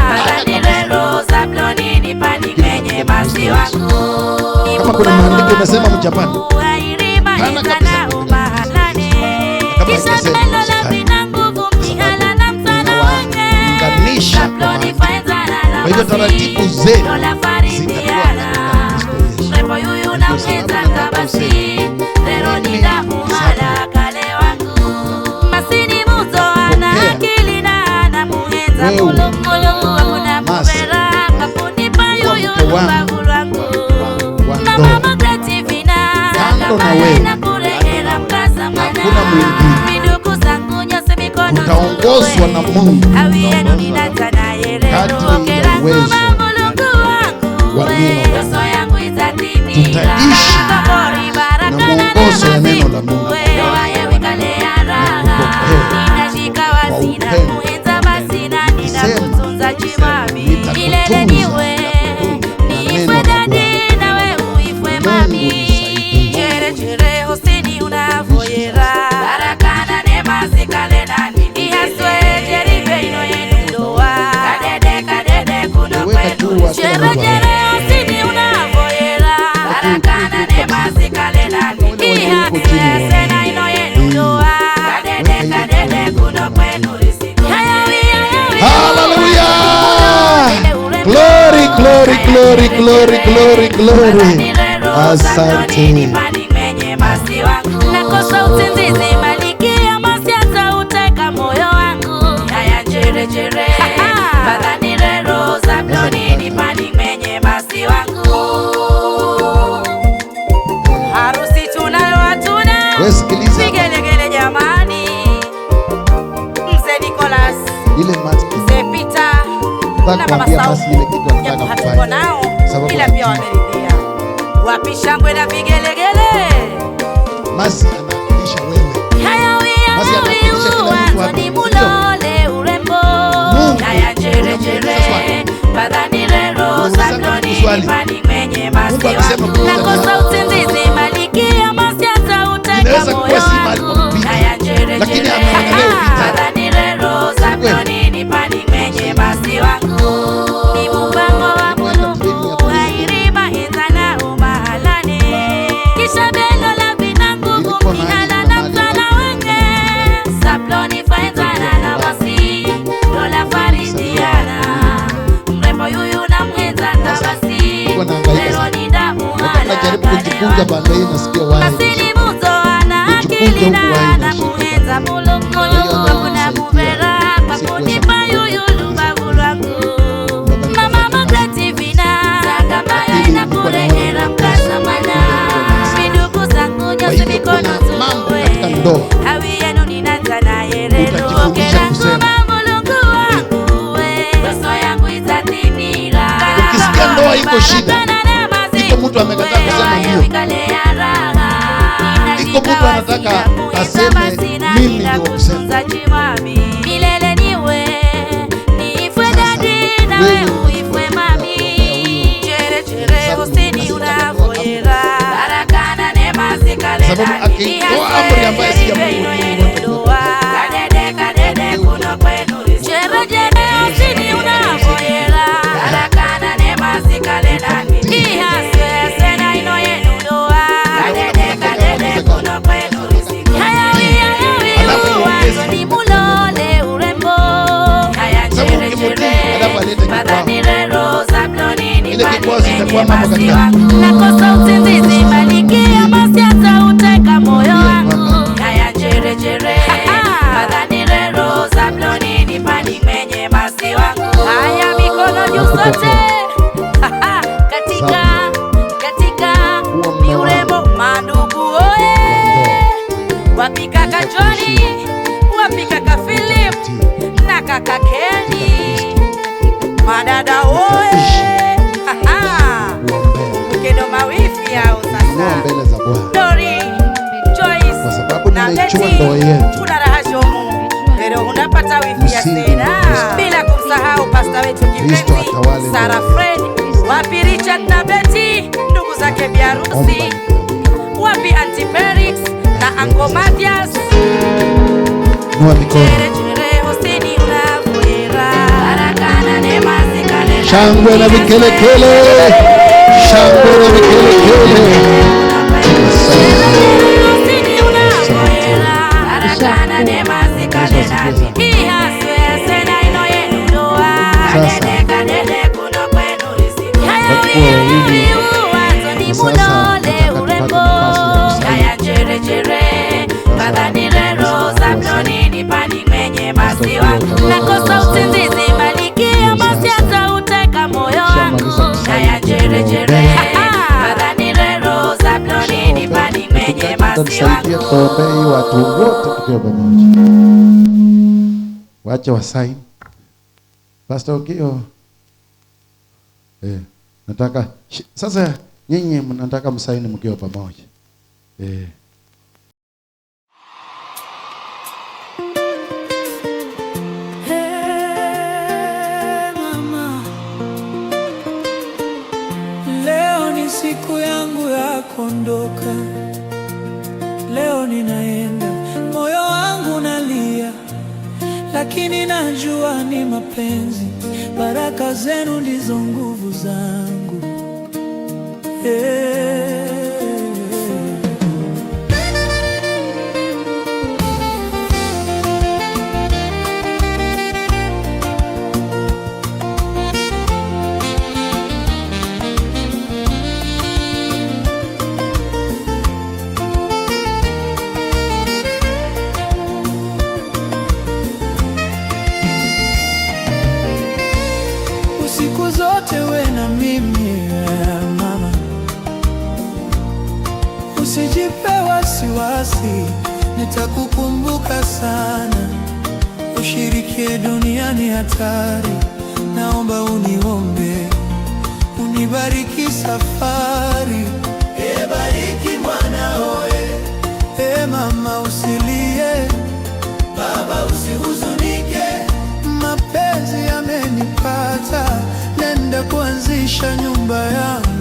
Badani relo Zabloni ni pani mwenye masi wangu. Kama kuna maandiko yanasema mjapani. Kana kabisa. Kisha melo la vina nguvu mihala na msana wake. Nganisha kwa maandiko. Kwa hivyo taratibu zenu Repo yuyu na mweza kabasi. Lero ni damu mala kale wangu. Masini muzo ana akili na ana muhenza mulu. Wakuna mubera kakunipa yuyu lubavu wangu. Mama magreti vina kama na kurehera mkasa mwana. Miduku zangu nyose mikono utaongozwa na Mungu. Awi yenu ninatana yere. Okera kuma mulungu wangu. Yoso yangu itatimira. Na mwongozo ya neno la Mungu. Wewe wikale ya raha. Ninashika wazina muhenza basina. Ninakutunza chimami. Ilele niwe. Niifwe dadi na we uifwe mami. Jere hosini unavoye. glory, glory, glory, glory, glory. Asante. Nakosa usingizi, malikia masiasa uteka moyo wangu. Haya jere jere, badani rero Zabloni nipani mwenye masi wangu. Harusi tunayo hatuna, vigelegele jamani. Mzee Nicholas, Mzee Peter na Mama Saumu, japo hatuko nao ila pia wameridhia. Wapi shangwe na vigelegele? Masi anakulisha wewe. Masi anakulisha kila mtu hapa. Ni mulole urembo. Haya jere jere, badani rero Zabloni nipani mwenye masi wangu. Nakosa usingizi, malikia masiasa uteka moyo wangu. Haya jere jere, badani rero Zabloni nipani mwenye masi wangu. Ni mpango wa Mungu, hairima hizana umahalani. Kisha belo la vinangu kumihala na mtala wenge. Zabloni faenzana na basi, dola faridiana. Mrembo yuyu na mwenza tabasi, lero ni damu hala kalewa. Masini muzo ana akili na ana muhenza mulungu. Wakuna muvera pakunipa yuyu lubavu lwangu. Mama Magreti vina Zagabaya ina kurehera mkasa mana. Vidugu zangu nyose mikono tuwe. Hawi yenu ninanza na yerelu. Okerangu mamulungu wangu we. Roso yangu itatimira. Ukisikia ndoa iko shida, iko mtu amekataa kusema ndio. Iko mtu anataka aseme mimi ndio kusema. Milele niwe, niifwe dadi na we uifwe mami. Chere chere hosini unavoyera. Barakana nema zikale sababu akitoa amri ambaye si ya Mungu. Kadede kuno kwenu. Chere chere hosini unavoyera. Barakana nema zikale dadi. Ihaswe sena ino yenu doa. Kadede kuno kwenu. Hayawi uwazo ni mulole urembo. Haya jere jere, badani rero Zabloni nipani mwenye masi wangu. Nakosa usingizi, malikia masiasa uteka moyo wangu. Haya jere jere, badani rero Zabloni nipani mwenye masi wangu. Haya mikono juu sote. Katika ni urembo mandugu oe. Wapi kaka Johnny, wapi kaka Philip na kaka Kenny, madada oe. Mkendo mawifi yao sasa. Mbele za Bwana. Dori, Joyce, kwa sababu na ninaichua Betty, ndoa yetu. kuna raha shomu. Leo unapata wifi ya Sena. Bila kumsahau pasta wetu kipenzi Sarah Fred. Wapi Richard na Betty, ndugu zake biarusi. Wapi Auntie Perix na Uncle Mathias. Nua mikono. Shangwe na vikelekele. Shangwe na vikelekele. Nakosa usingizi, malikia masiasa uteka moyo wangu. Haya jere jere, badani rero Zabloni nipani mwenye masi wangu. Tuombee watu wote tukiwa pamoja. Wacha wasaini. Pastor Okio. Nataka sasa nyinyi mnataka msaini mkiwa pamoja. Leo ni siku yangu ya kuondoka. Leo ninaenda, moyo wangu nalia, lakini najua ni mapenzi. Baraka zenu ndizo nguvu zangu. nitakukumbuka sana. Ushirikie duniani hatari, naomba uniombe, unibariki safari. Bariki mwanao, mama usilie, baba usihuzunike, mapenzi yamenipata, nenda kuanzisha nyumba yangu.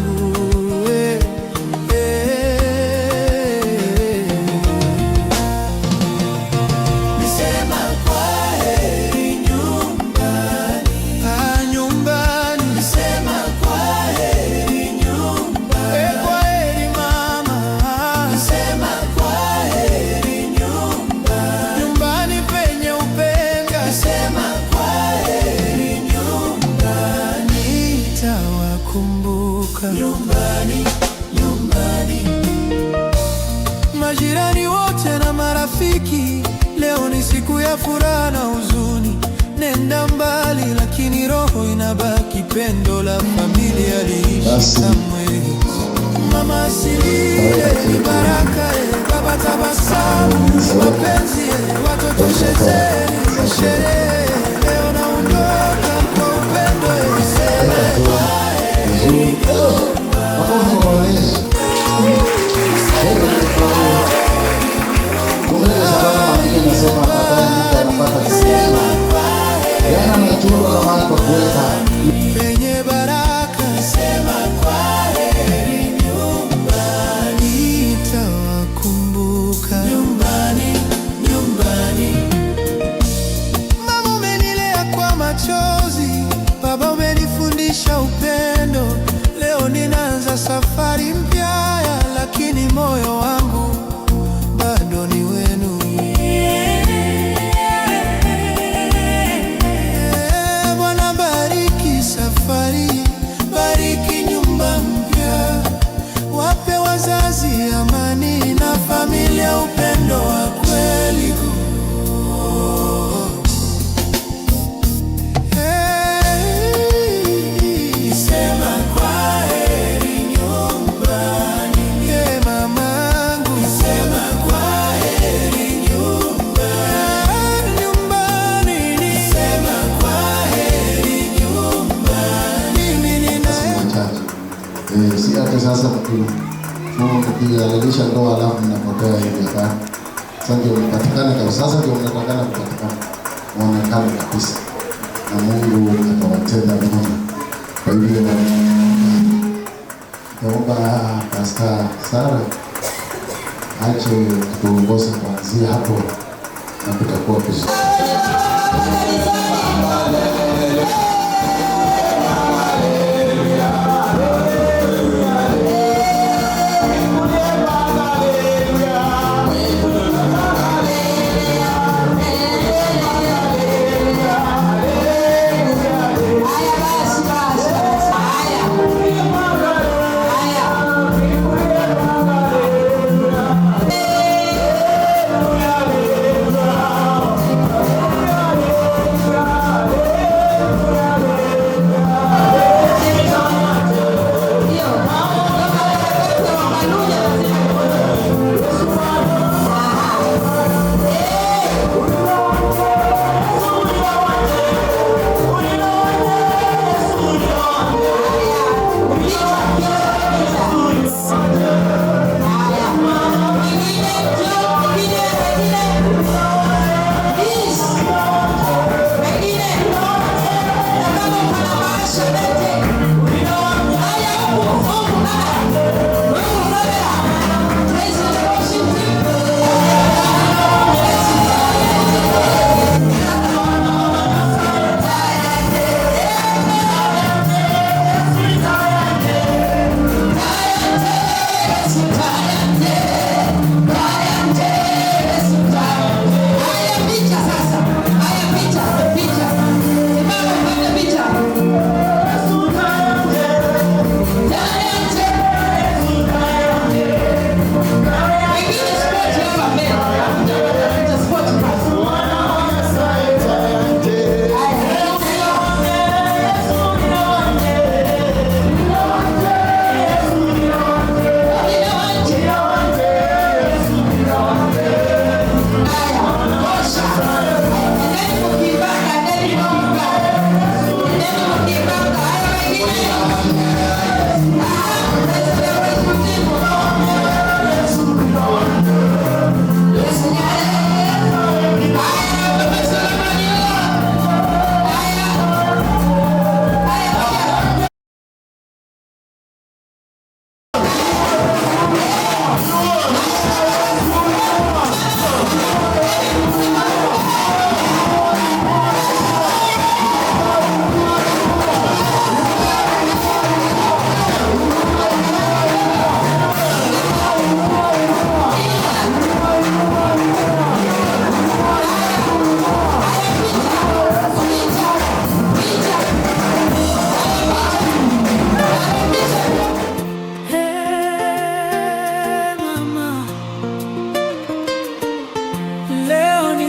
Nisema kwaheri nyumbani, nyumbani. Nisema kwaheri nyumbani, kwaheri mama. Nisema kwaheri nyumbani, nyumbani penye upendo. Nisema kwaheri nyumbani, nitawakumbuka nyumbani, nyumbani. Majirani wote na marafiki, leo ni siku ya furaha na huzuni. Nenda mbali lakini roho inabaki, pendo la familia liishi kamwe. Mama asilie, ni baraka, baba tabasamu, mapenzi, watoto chezeni kwa sherehe. Leo naondoka kwa upendo, niseme kwaheri penye baraka. Sema kwaheri nyumbani, nitawakumbuka nyumbani, nyumbani. Mama umenilea kwa machozi, baba umenifundisha upendo. Leo ninaanza safari mpya, lakini moyo wangu bado ni wenu. Bwana bariki safari, bariki nyumba mpya, wape wazazi amani na familia upendo wa kweli. Sema kwaheri nyumbani, mamangu. Sema kwaheri nyumbani, nyumbani. Sema kwaheri nyumbani, mimi ninaenda. Si hata sasa mkihalalisha ndoa alafu mnapotea hivi hapa. Sasa ndio mnapatikana kabisa, sasa ndio mnatakana kupatikana muonekane kabisa, na Mungu atawatenda mema. Kwa hivyo naomba Pastor Sara ache kuongoza kuanzia hapo na kutakuwa vizuri.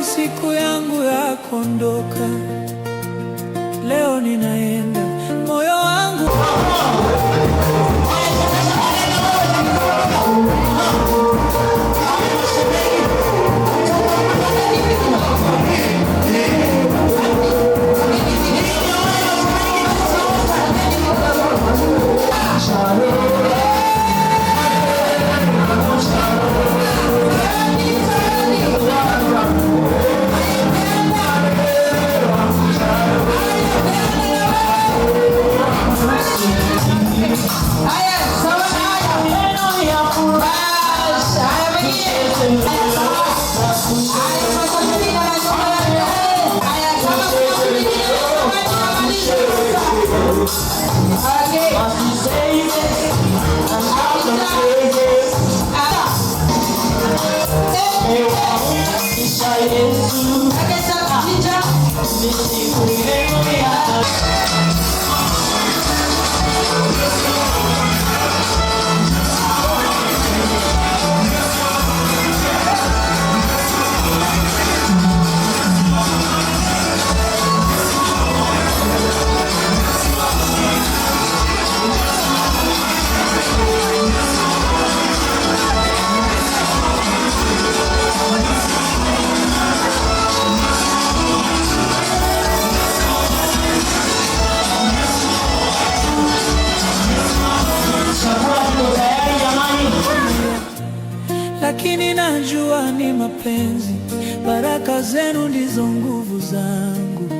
siku yangu ya kuondoka, leo ninaenda, moyo wangu lakini najua ni mapenzi, baraka zenu ndizo nguvu zangu.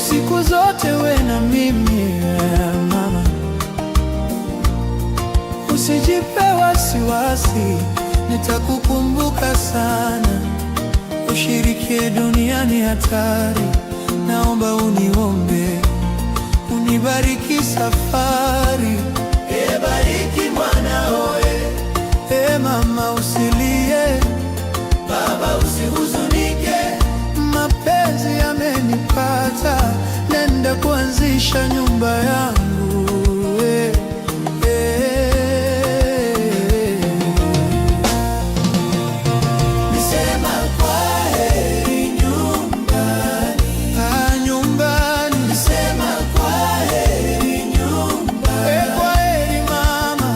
Siku zote we na mimi mama, usijipe wasiwasi, nitakukumbuka sana. Ushirikie duniani hatari, naomba uniombe, unibariki safari. Bariki mwanao, mama usilie, baba usihuzunike, mapenzi yamenipata, nenda kuanzisha nyumba yangu. Nisema kwaheri nyumbani, nyumbani. Nisema kwaheri nyumbani, kwaheri mama.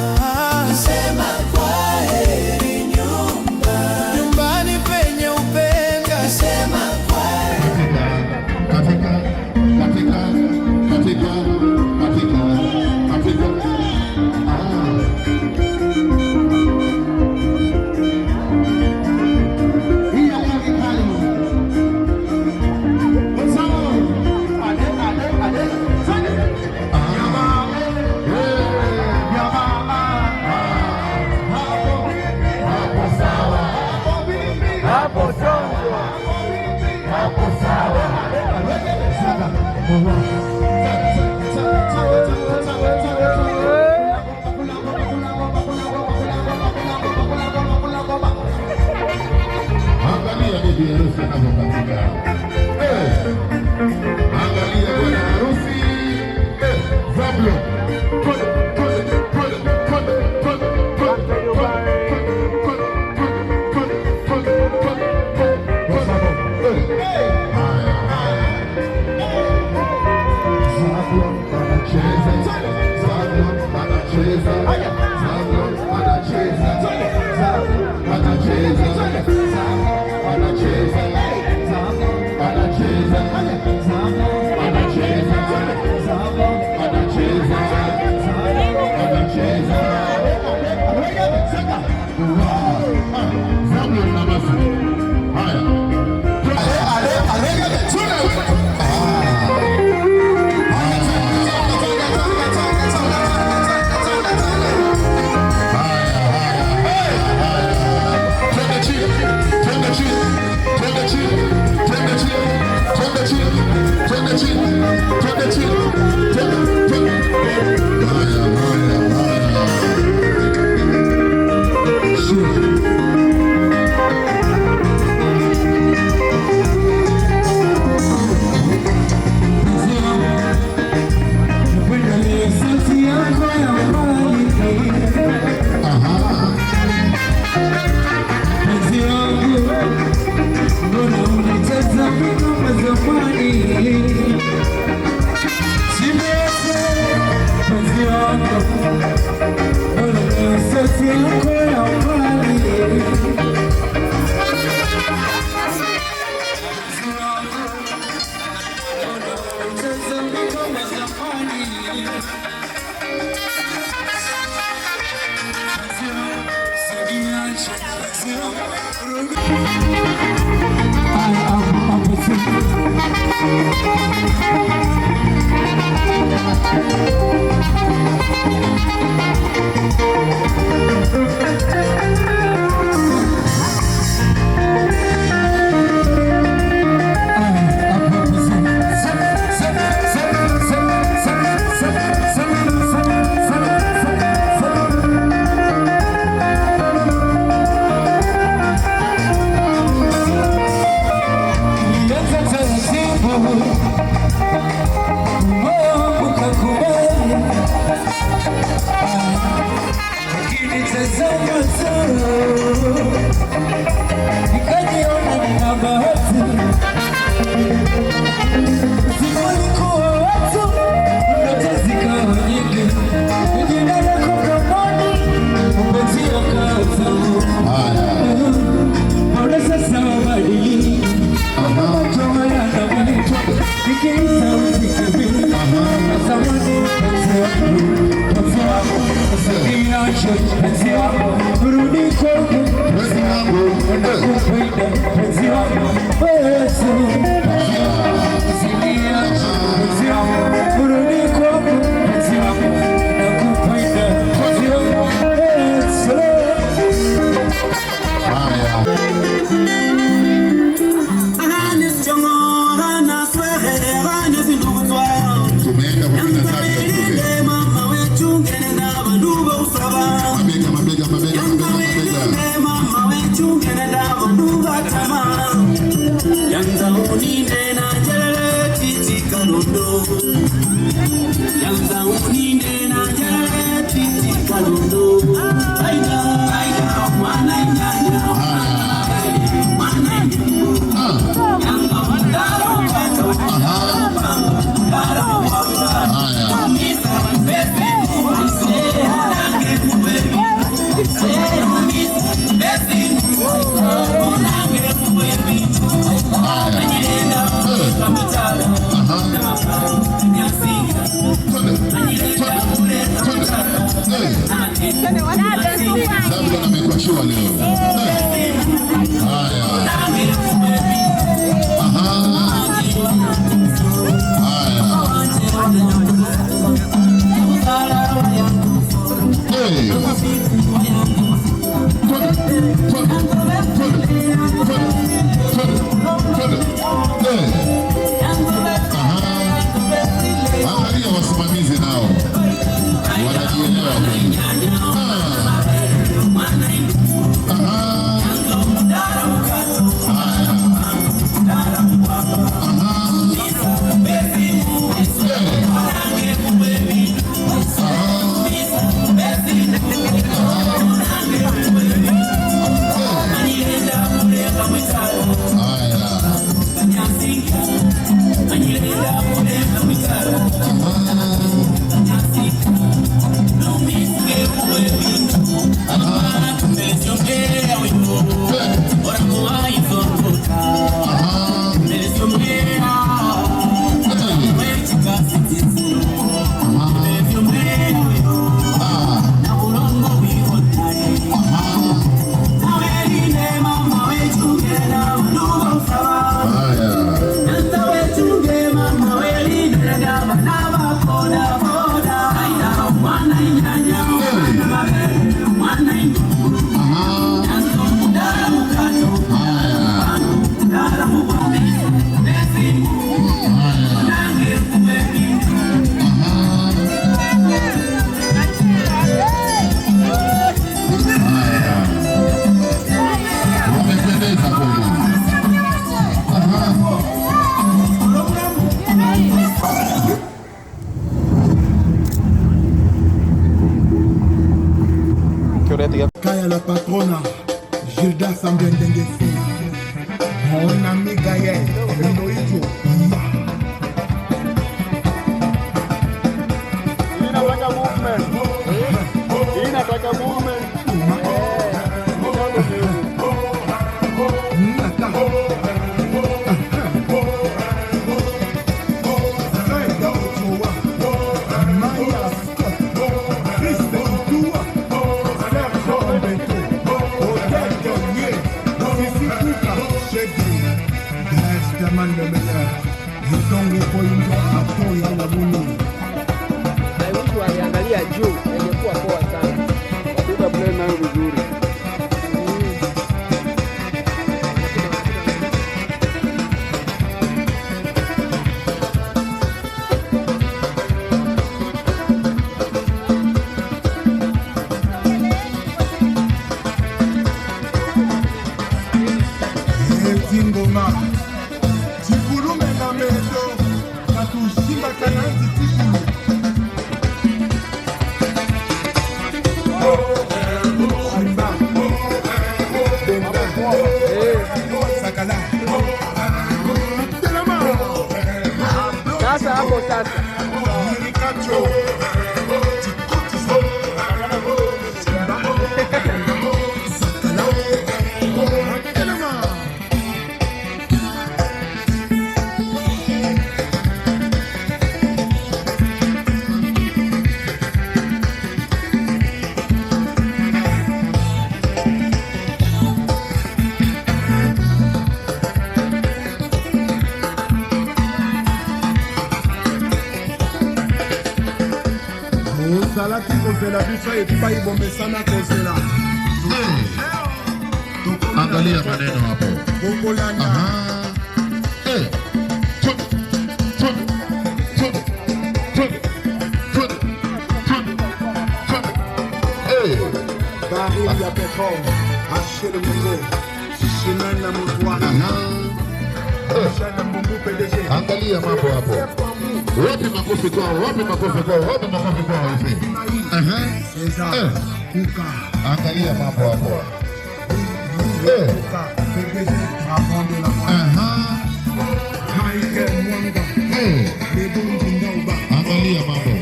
Nisema kwaheri nyumbani, nyumbani penye upendo. Nisema angalia bibi harusi anavyokatika. Angalia bwana harusi Zablo. Kaya la patrona, Gilda Sambendenge, mon ami Gaël, Loïco. Inataka movement. dongo koindo hapo ya labuni. Na mtu aliangalia juu ingekuwa poa sana. Waduka play nayo vizuri. Ngoma tikulume na medo katushimba kananzi tikulu shimba sakala sasa hapo sasa nikacho salaki kozela biso epai bomesana kozela. Angalia maneno hapo. Baril ya pétrole, haché le Congo, chemin na Moutouana, chemin na Mbungu PDG. Angalia mambo hapo. Wapi makofi kwao, wapi makofi kwao, wapi makofi kwao hivi. Kuka. Angalia mambo hapo. Kuka, PDG, Ramon de la Moine. Michael Mwanga. Lebon Jindauba. Angalia mambo.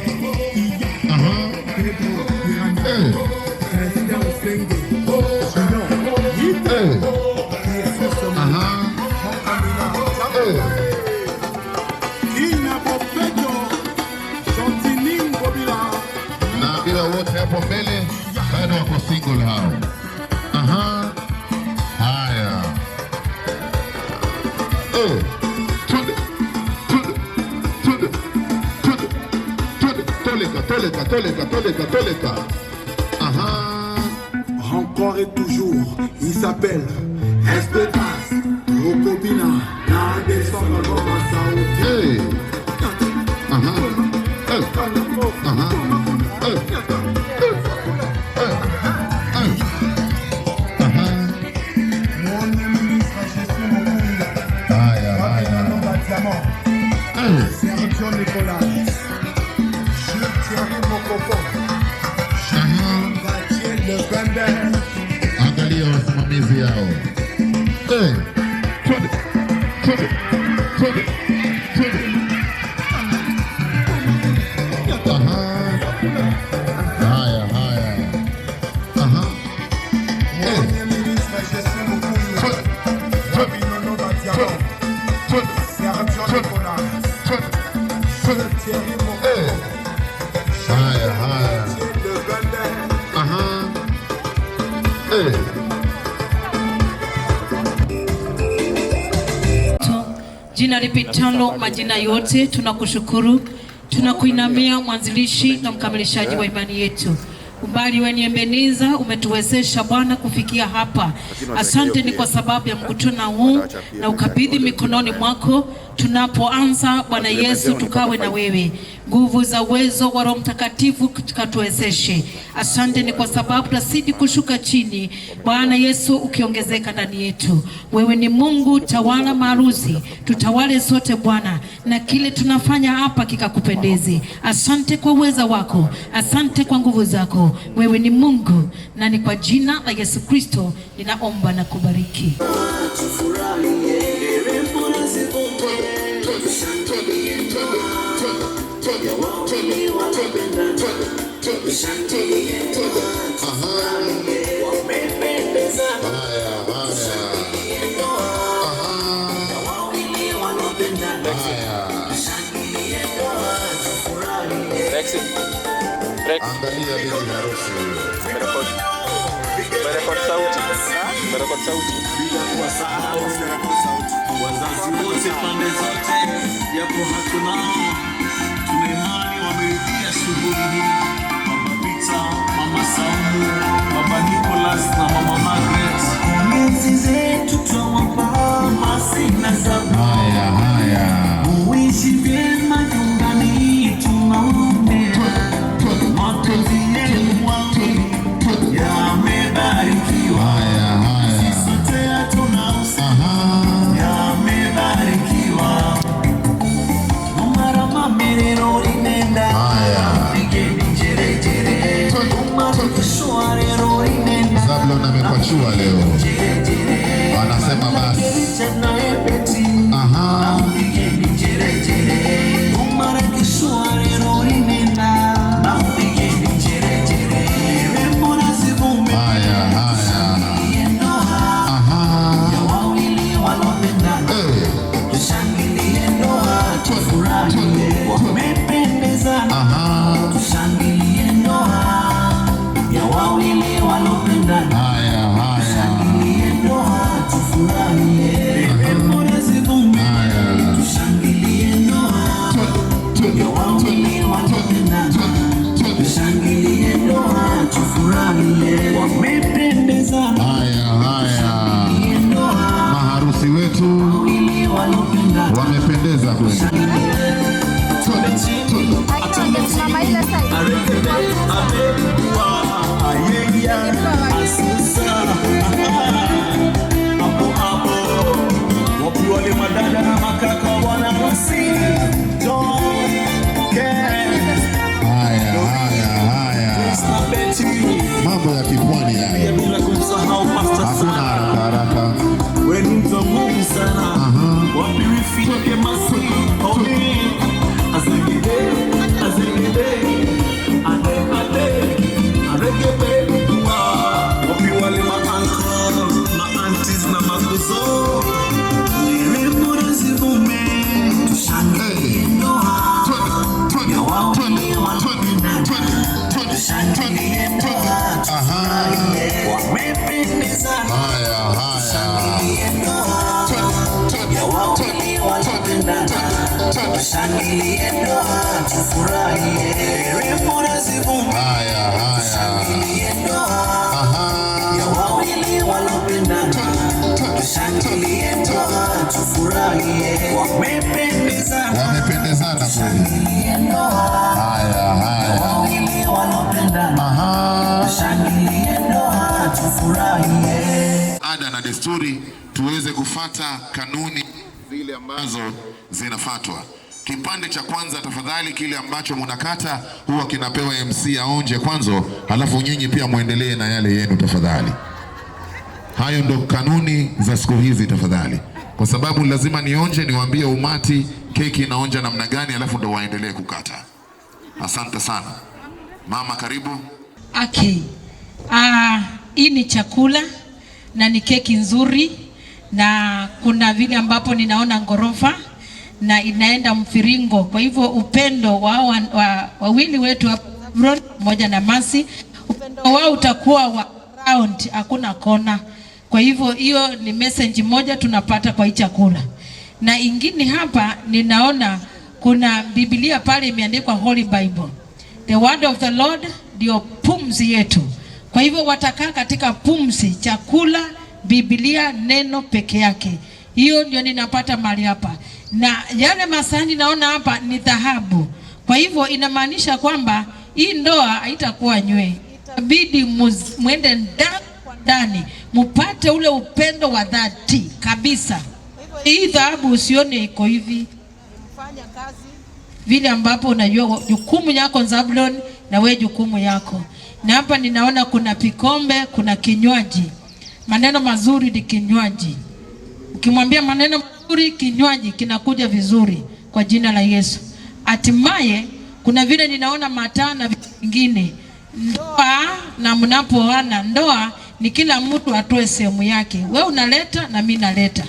Pedro Miranda. President Senge. Sinon, Yite. Jesus Omar. Mokamina. Kina Bopeto. Chantining Bobila. Na bila wote hapo mbele bado wako single hao. Haya. Toleka. Encore et toujours, il s'appelle Espetas, Rokobina, la descente dans la Saoudi. Mon ministre, je suis mon Sergio Nicolas, je Thierry Mokoko, Gauthier Le Bembe. Angalia wasimamizi yao. Haya. Mon ministre, je suis mon Fabino Batiamo, Sergio Nicolas, Thierry Mokoko, Haya. Le Bembe. Jina lipitalo majina yote, tunakushukuru, tunakuinamia mwanzilishi na mkamilishaji wa imani yetu. Umbali wenye Ebeneza umetuwezesha Bwana kufikia hapa. Asante ni kwa sababu ya mkutano huu na ukabidhi mikononi mwako. Tunapoanza Bwana Yesu, tukawe na wewe, nguvu za uwezo wa Roho Mtakatifu tukatuwezeshe. Asante ni kwa sababu tunazidi kushuka chini, Bwana Yesu ukiongezeka ndani yetu. Wewe ni Mungu, tawala maaruzi, tutawale sote Bwana, na kile tunafanya hapa kikakupendeze. Asante kwa uweza wako, asante kwa nguvu zako. Wewe ni Mungu, na ni kwa jina la Yesu Kristo ninaomba na kubariki. Angalia bibi harusi. Umerekod sauti. Umerekod sauti. Bila kuwasahau wazazi wote pande zote, japo hatuna tuna imani wamerudia shughuli hii. Mama Pita, Mama Saumu, Baba Nicholas na Mama Margaret. Enzi zetu twawapa masina sababu. Haya. Uishi vyema nyumbani tunaombea. Mapenzi yenu wawili yamebarikiwa. Sisi sote tunausifu yamebarikiwa. Mara mamerero inenda pigeni jerejere. Mara kishwarero inenda. Zablon amekwachua leo. Anasema basi. Pigeni jerejere. Mara kishwarero inenda. Pigeni jerejere. Mbona zivume. Tushangilie ndoa tufurahie, wamependezana. Tushangilie ndoa ya wawili walopendana. Tushangilie ndoa tufurahie, mbona zivume. Tushangilie ndoa ya wawili walopendana. Tushangilie ndoa tufurahie, wamependezana. Maharusi wetu wamependeza kweli. Wale madada na makaka wanarusi. Mambo ya kipwani haya. Hakuna haraka. Wewe ni mtu Mungu sana. Wapi wifike masi. Azegede. Aregebe. Wapi wale ma-uncle, ma-aunties na makuzo. Wewe mbona zivume. Tushangilie ndoa ya wawili walopendana. Tushangilie ndoa tufurahie, wamependezana. Tushangilie ndoa ya wawili walopendana. Tushangilie ndoa tufurahie, mbona zivume. Tushangilie ndoa ya wawili walopendana. Tushangilie ndoa tufurahie, wamependezana. Tushangilie ndoa ya wawili walopendana. Tushangilie ndoa tufurahie. Ada na desturi tuweze kufata kanuni zile ambazo zinafatwa. Kipande cha kwanza tafadhali, kile ambacho mnakata huwa kinapewa MC aonje kwanza, halafu nyinyi pia muendelee na yale yenu tafadhali. Hayo ndo kanuni za siku hizi tafadhali, kwa sababu lazima nionje, niwaambie umati keki inaonja namna gani, halafu ndo waendelee kukata. Asante sana mama, karibu. Okay. Hii ni chakula na ni keki nzuri, na kuna vile ambapo ninaona ngorofa na inaenda mfiringo. Kwa hivyo upendo wawili wetu pamoja na Masi, upendo wao utakuwa wa round, hakuna kona. Kwa hivyo hiyo ni message moja tunapata kwa hii chakula. Na ingine hapa ninaona kuna Biblia pale imeandikwa Holy Bible. The word of the Lord ndio pumzi yetu. Kwa hivyo watakaa katika pumzi, chakula, Biblia, neno peke yake. Hiyo ndio ninapata mali hapa. Na yale masahani naona hapa ni dhahabu. Kwa hivyo inamaanisha kwamba hii ndoa haitakuwa nywe. Itabidi mwende ndani, mupate ule upendo wa dhati kabisa. Hii dhahabu usione iko hivi. Fanya kazi vile ambapo unajua jukumu yako Zablon, na wewe jukumu yako. Na hapa ninaona kuna pikombe, kuna kinywaji. Maneno mazuri ni kinywaji. Ukimwambia maneno mazuri, kinywaji kinakuja vizuri kwa jina la Yesu. Hatimaye kuna vile ninaona mataa na vingine. Ndoa na mnapoana, ndoa ni kila mtu atoe sehemu yake. Wewe unaleta na mimi naleta.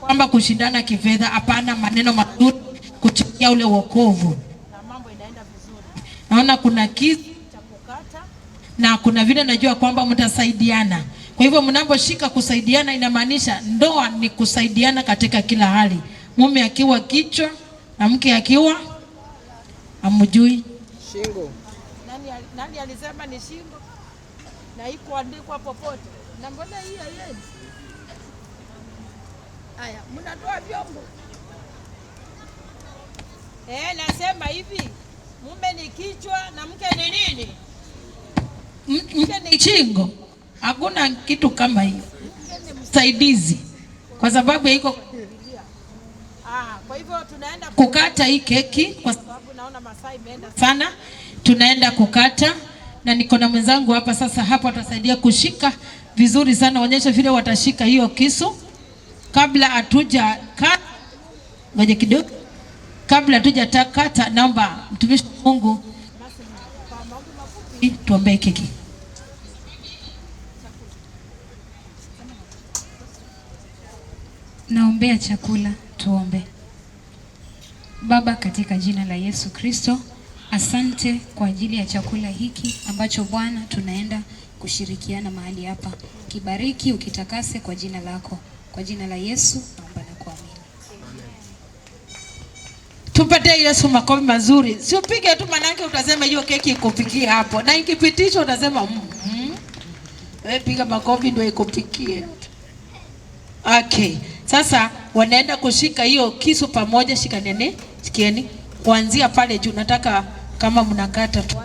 Kwamba kushindana kifedha, hapana, maneno mazuri kuchangia ule wokovu. Na mambo inaenda vizuri. Naona kuna kisu cha kukata na kuna vile najua kwamba mtasaidiana. Kwa hivyo mnaposhika kusaidiana, inamaanisha ndoa ni kusaidiana katika kila hali. Mume akiwa kichwa na mke akiwa amjui shingo. Nani alisema ni shingo? Na iko andikwa popote. Na mbona hii haiendi? Haya, mnatoa vyombo. Nasema hivi, mume ni kichwa na mke ni nini? Mke ni shingo. Hakuna kitu kama hiyo. Msaidizi. Kwa sababu iko kwa hivyo tunaenda kukata hii keki kwa sababu naona masaa imeenda sana. Tunaenda kukata na niko na mwenzangu hapa sasa, hapa atasaidia kushika vizuri sana, onyesha vile watashika hiyo kisu. Kabla hatuja kata, ngoja kidogo. Kabla hatuja kata, naomba mtumishi wa Mungu tuombee keki. Naombea chakula, tuombe. Baba, katika jina la Yesu Kristo, asante kwa ajili ya chakula hiki ambacho Bwana tunaenda kushirikiana mahali hapa. Kibariki, ukitakase kwa jina lako. Kwa jina la Yesu naomba na kuamini. Tumpatie Yesu makofi mazuri. Si upige tu, manake utasema hiyo keki ikupikie hapo. Na ikipitishwa utasema wewe piga makofi ndio ikupikie. Okay. Sasa wanaenda kushika hiyo kisu pamoja, shikaneni, sikieni. Kuanzia pale juu, nataka kama mnakata tu.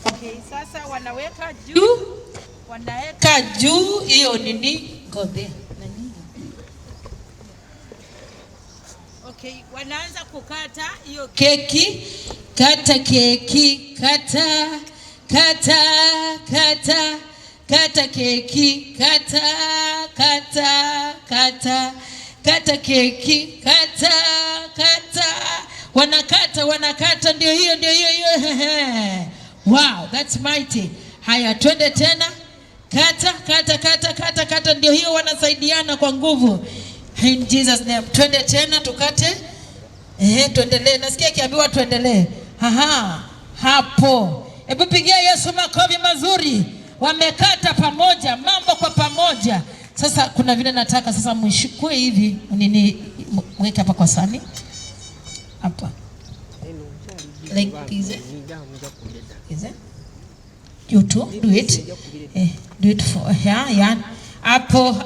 Okay, sasa wanaweka juu hiyo nini? Go there. Okay, wanaanza kukata hiyo keki. Kata keki, kata keki, kata keki, wanakata, ndio hiyo. Wow, that's mighty. Haya, twende tena. Kata, ndio hiyo, wanasaidiana kwa nguvu. In Jesus name. Twende tena tukate. Tuendelee. Nasikia kiambiwa tuendelee. Hapo. Hebu pigia Yesu makofi mazuri. Wamekata pamoja, mambo kwa pamoja. Sasa kuna vile nataka sasa mshikue hivi, nini mweke hapa kwa sani. Hapa. Like this. Is it? You too? Do it. Do it for yeah. Hapo.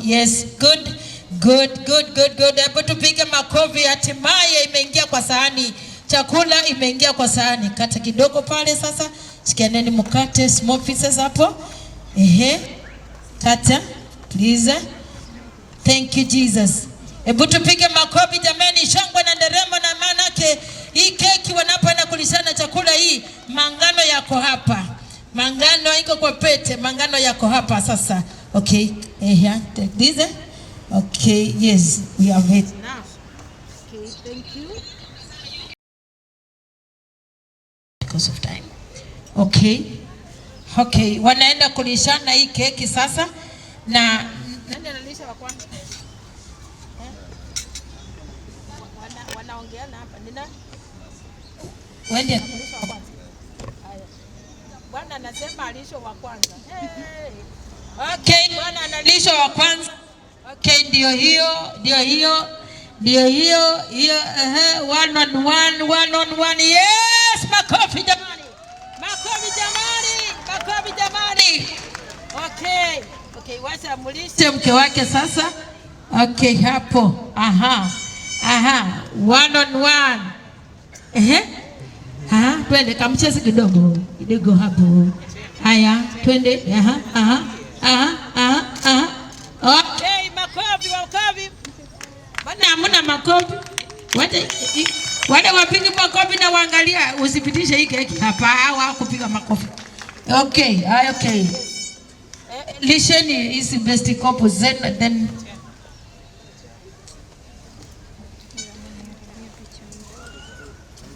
Yes, good. Hapo tupige makofi, hatimaye imeingia kwa sahani. Chakula imeingia kwa sahani. Kata kidogo pale sasa. Sikianeni mkate small pieces hapo. Kata, please. Thank you Jesus. Hebu tupige makofi jamani, shangwe na nderemo, na manake hii keki wanapoenda kulishana chakula hii, mangano yako hapa. Mangano iko kwa pete, mangano yako hapa sasa. Okay. Take this. Okay, yes, we have it. Okay, thank you. Because of time. Okay, wanaenda kulishana hii keki sasa, na nani analisha wa kwanza? Wanaongeana hapa. Nina wende alisha wa kwanza. Haya. Bwana anasema alisho wa kwanza. Okay, Bwana analisha wa kwanza. Okay, ndio hiyo. One on one. Yes, makofi jamani. Okay, wacha mulishe mke wake sasa. Okay, hapo. One on one. Twende kamchezi kidogo hapo. Haya, twende. Okay, makofi. Bwana hamna makofi. Wale wapige makofi na waangalia, usipitishe hii keki hapa, hawa kupiga makofi. Okay. Lisheni is best couple then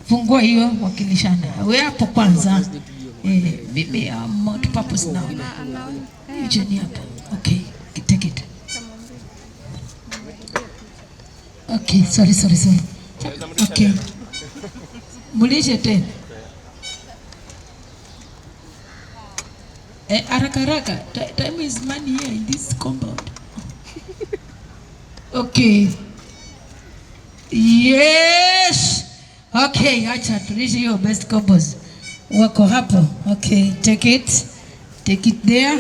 fungua hiyo wakilishana. Wewe hapo kwanza. Mimi not purpose now. Hiyo hapo. Okay, take it. Okay, sorry. Okay. Mulishe tena. Haraka. Time is money here in this compound. Okay. Yes. Okay, acha tulishe hiyo best couples. Wako hapo. Okay, take it. Take it there.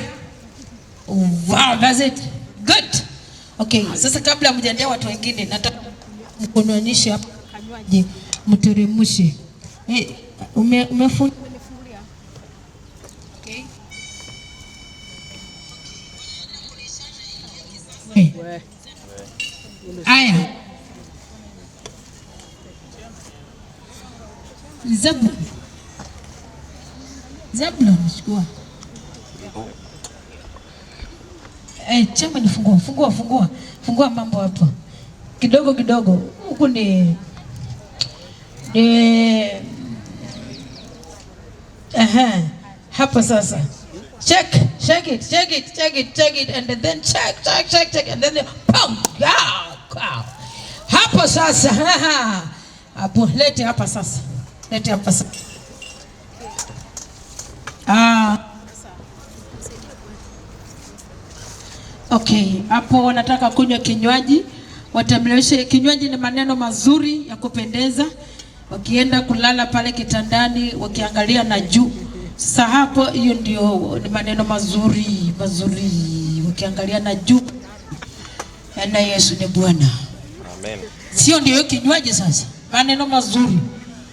Wow, that's it. Good. Okay, sasa kabla mjaendea watu wengine nataka mkononishe hapa kanywaji mteremshe. Umefunga. Okay. Aya. Zablon chukua. Chama ni fungua mambo hapo. Kidogo. Huku ni hapa sasa. Check it and then check and then pum. Hapo sasa. Hapo lete hapa sasa. Okay, hapo wanataka kunywa kinywaji, watamleweshe. Kinywaji ni maneno mazuri ya kupendeza, wakienda kulala pale kitandani wakiangalia na juu. Sasa hapo hiyo ndio ni maneno mazuri wakiangalia na juu. Na Yesu ni Bwana. Amen. Sio ndio kinywaji sasa? Maneno mazuri.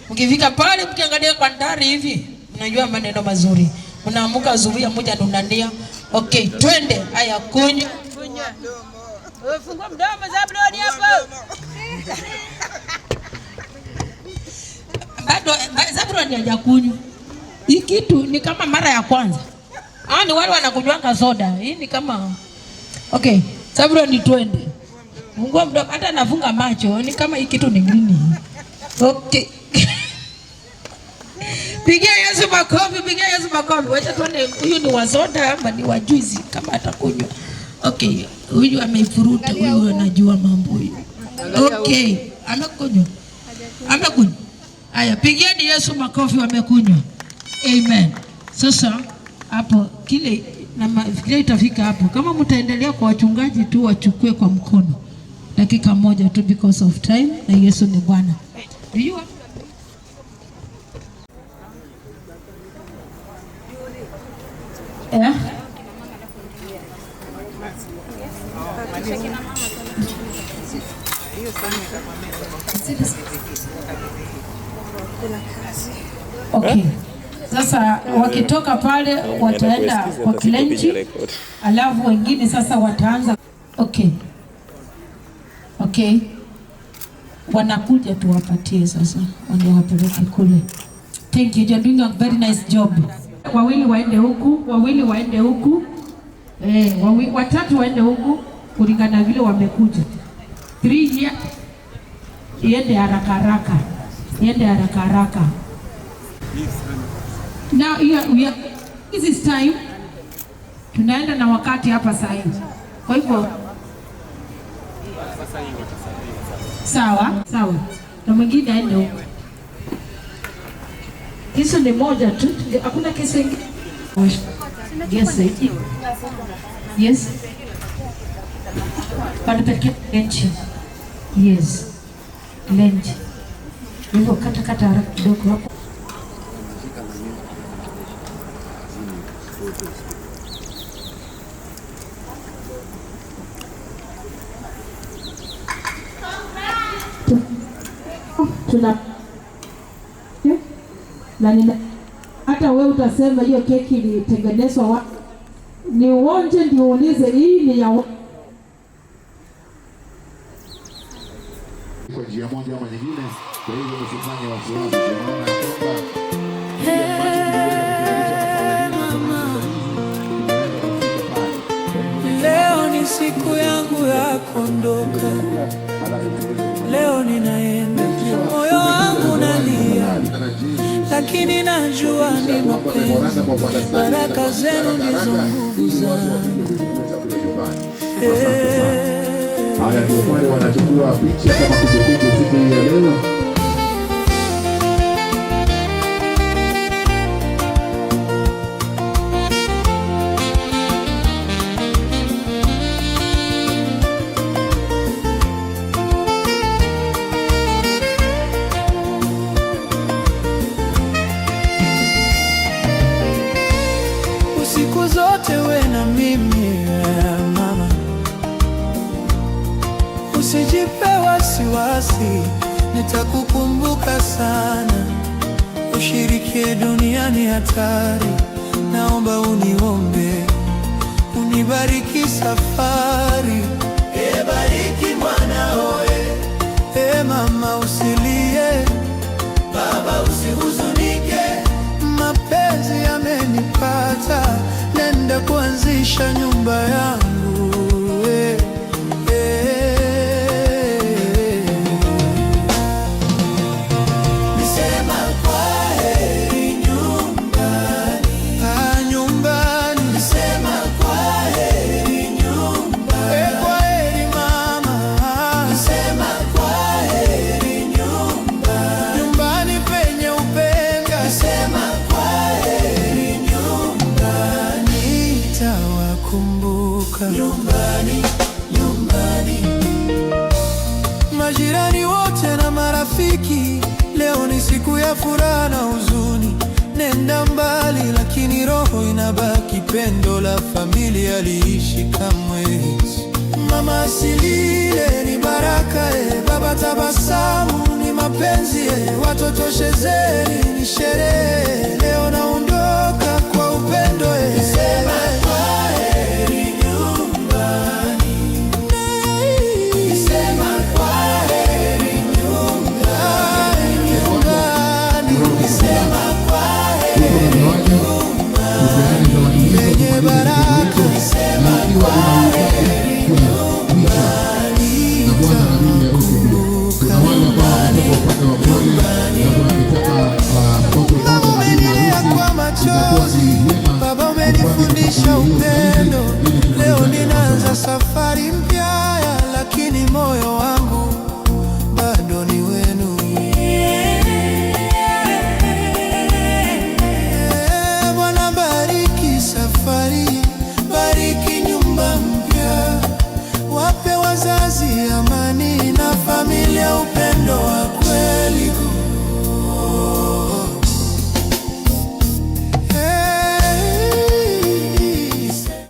Ukifika pale mkiangalia kwa ndari hivi, unajua maneno mazuri. Unaamuka asubuhi moja nunania. Okay, twende. Haya kunywa. Fungua mdomo Zabloni hapo. Bado Zabloni hajakunywa. Hii kitu ni kama mara ya kwanza. Ni wale wanakunywanga soda. Hii ni kama okay, Zabloni twende. Fungua mdomo, hata nafunga macho. Ni kama hii kitu ni green. Okay. Pigia Yesu makofi. Wacha tuone huyu ni wa soda ama ni wa juice kama atakunywa. Okay, huyu ameifuruta, huyu anajua mambo huyu. Okay, amekunywa. Aya, pigieni Yesu makofi, wamekunywa. Amen. Sasa hapo kile itafika hapo. Kama mtaendelea kwa wachungaji tu wachukue kwa mkono. Dakika moja tu because of time, na Yesu ni Bwana. Do you have Okay. Sasa wakitoka pale wataenda kwa kilenji, alafu wengine sasa wataanza. Okay. Wanakuja tuwapatie sasa, wapeleke kule. Thank you. You're doing a very nice job. Wawili waende huku. Watatu waende huku kulingana vile wamekuja. 3 here. Iende haraka. Now this is time. Tunaenda na wakati hapa sasa hivi. Kwa hivyo sawa. Na mwingine aende huko. Hizo ni moja tu. Hakuna kesi nyingine. Yes. Wanapelekea lenchi. Yes. Lenchi. Hivyo kata haraka kidogo hapo. Na hata wewe utasema hiyo keki ilitengenezwa ni uonje, ndio uulize hii ni ya kwa njia moja ama nyingine. Kwa hivyo msifanye wasiwasi, leo ni siku yangu ya kuondoka. Leo ninaenda, moyo wangu unalia, lakini najua ni mapenzi. Baraka zenu ndizo nguvu zangu. Haya, ndio wale wanachukua picha kama kumbukumbu siku hii ya leo. Usijipe wasiwasi, nitakukumbuka sana. Ushirikie duniani hatari, naomba uniombe, unibariki safari. Bariki mwanao, mama usilie, baba usihuzunike. Mapenzi yamenipata, nenda kuanzisha nyumba yangu. Nisema kwaheri nyumbani, nyumbani. Nisema kwaheri nyumbani, kwaheri mama. Nisema kwaheri nyumbani, nyumbani penye upendo. Nisema kwaheri nyumbani, nitawakumbuka nyumbani, nyumbani. Majirani wote na marafiki, leo ni siku ya furaha na huzuni. Nenda mbali lakini roho inabaki, pendo la familia liishi kamwe. Mama asilile ni baraka, baba tabasamu ni mapenzi, watoto chezeni ni sherehe. Leo naondoka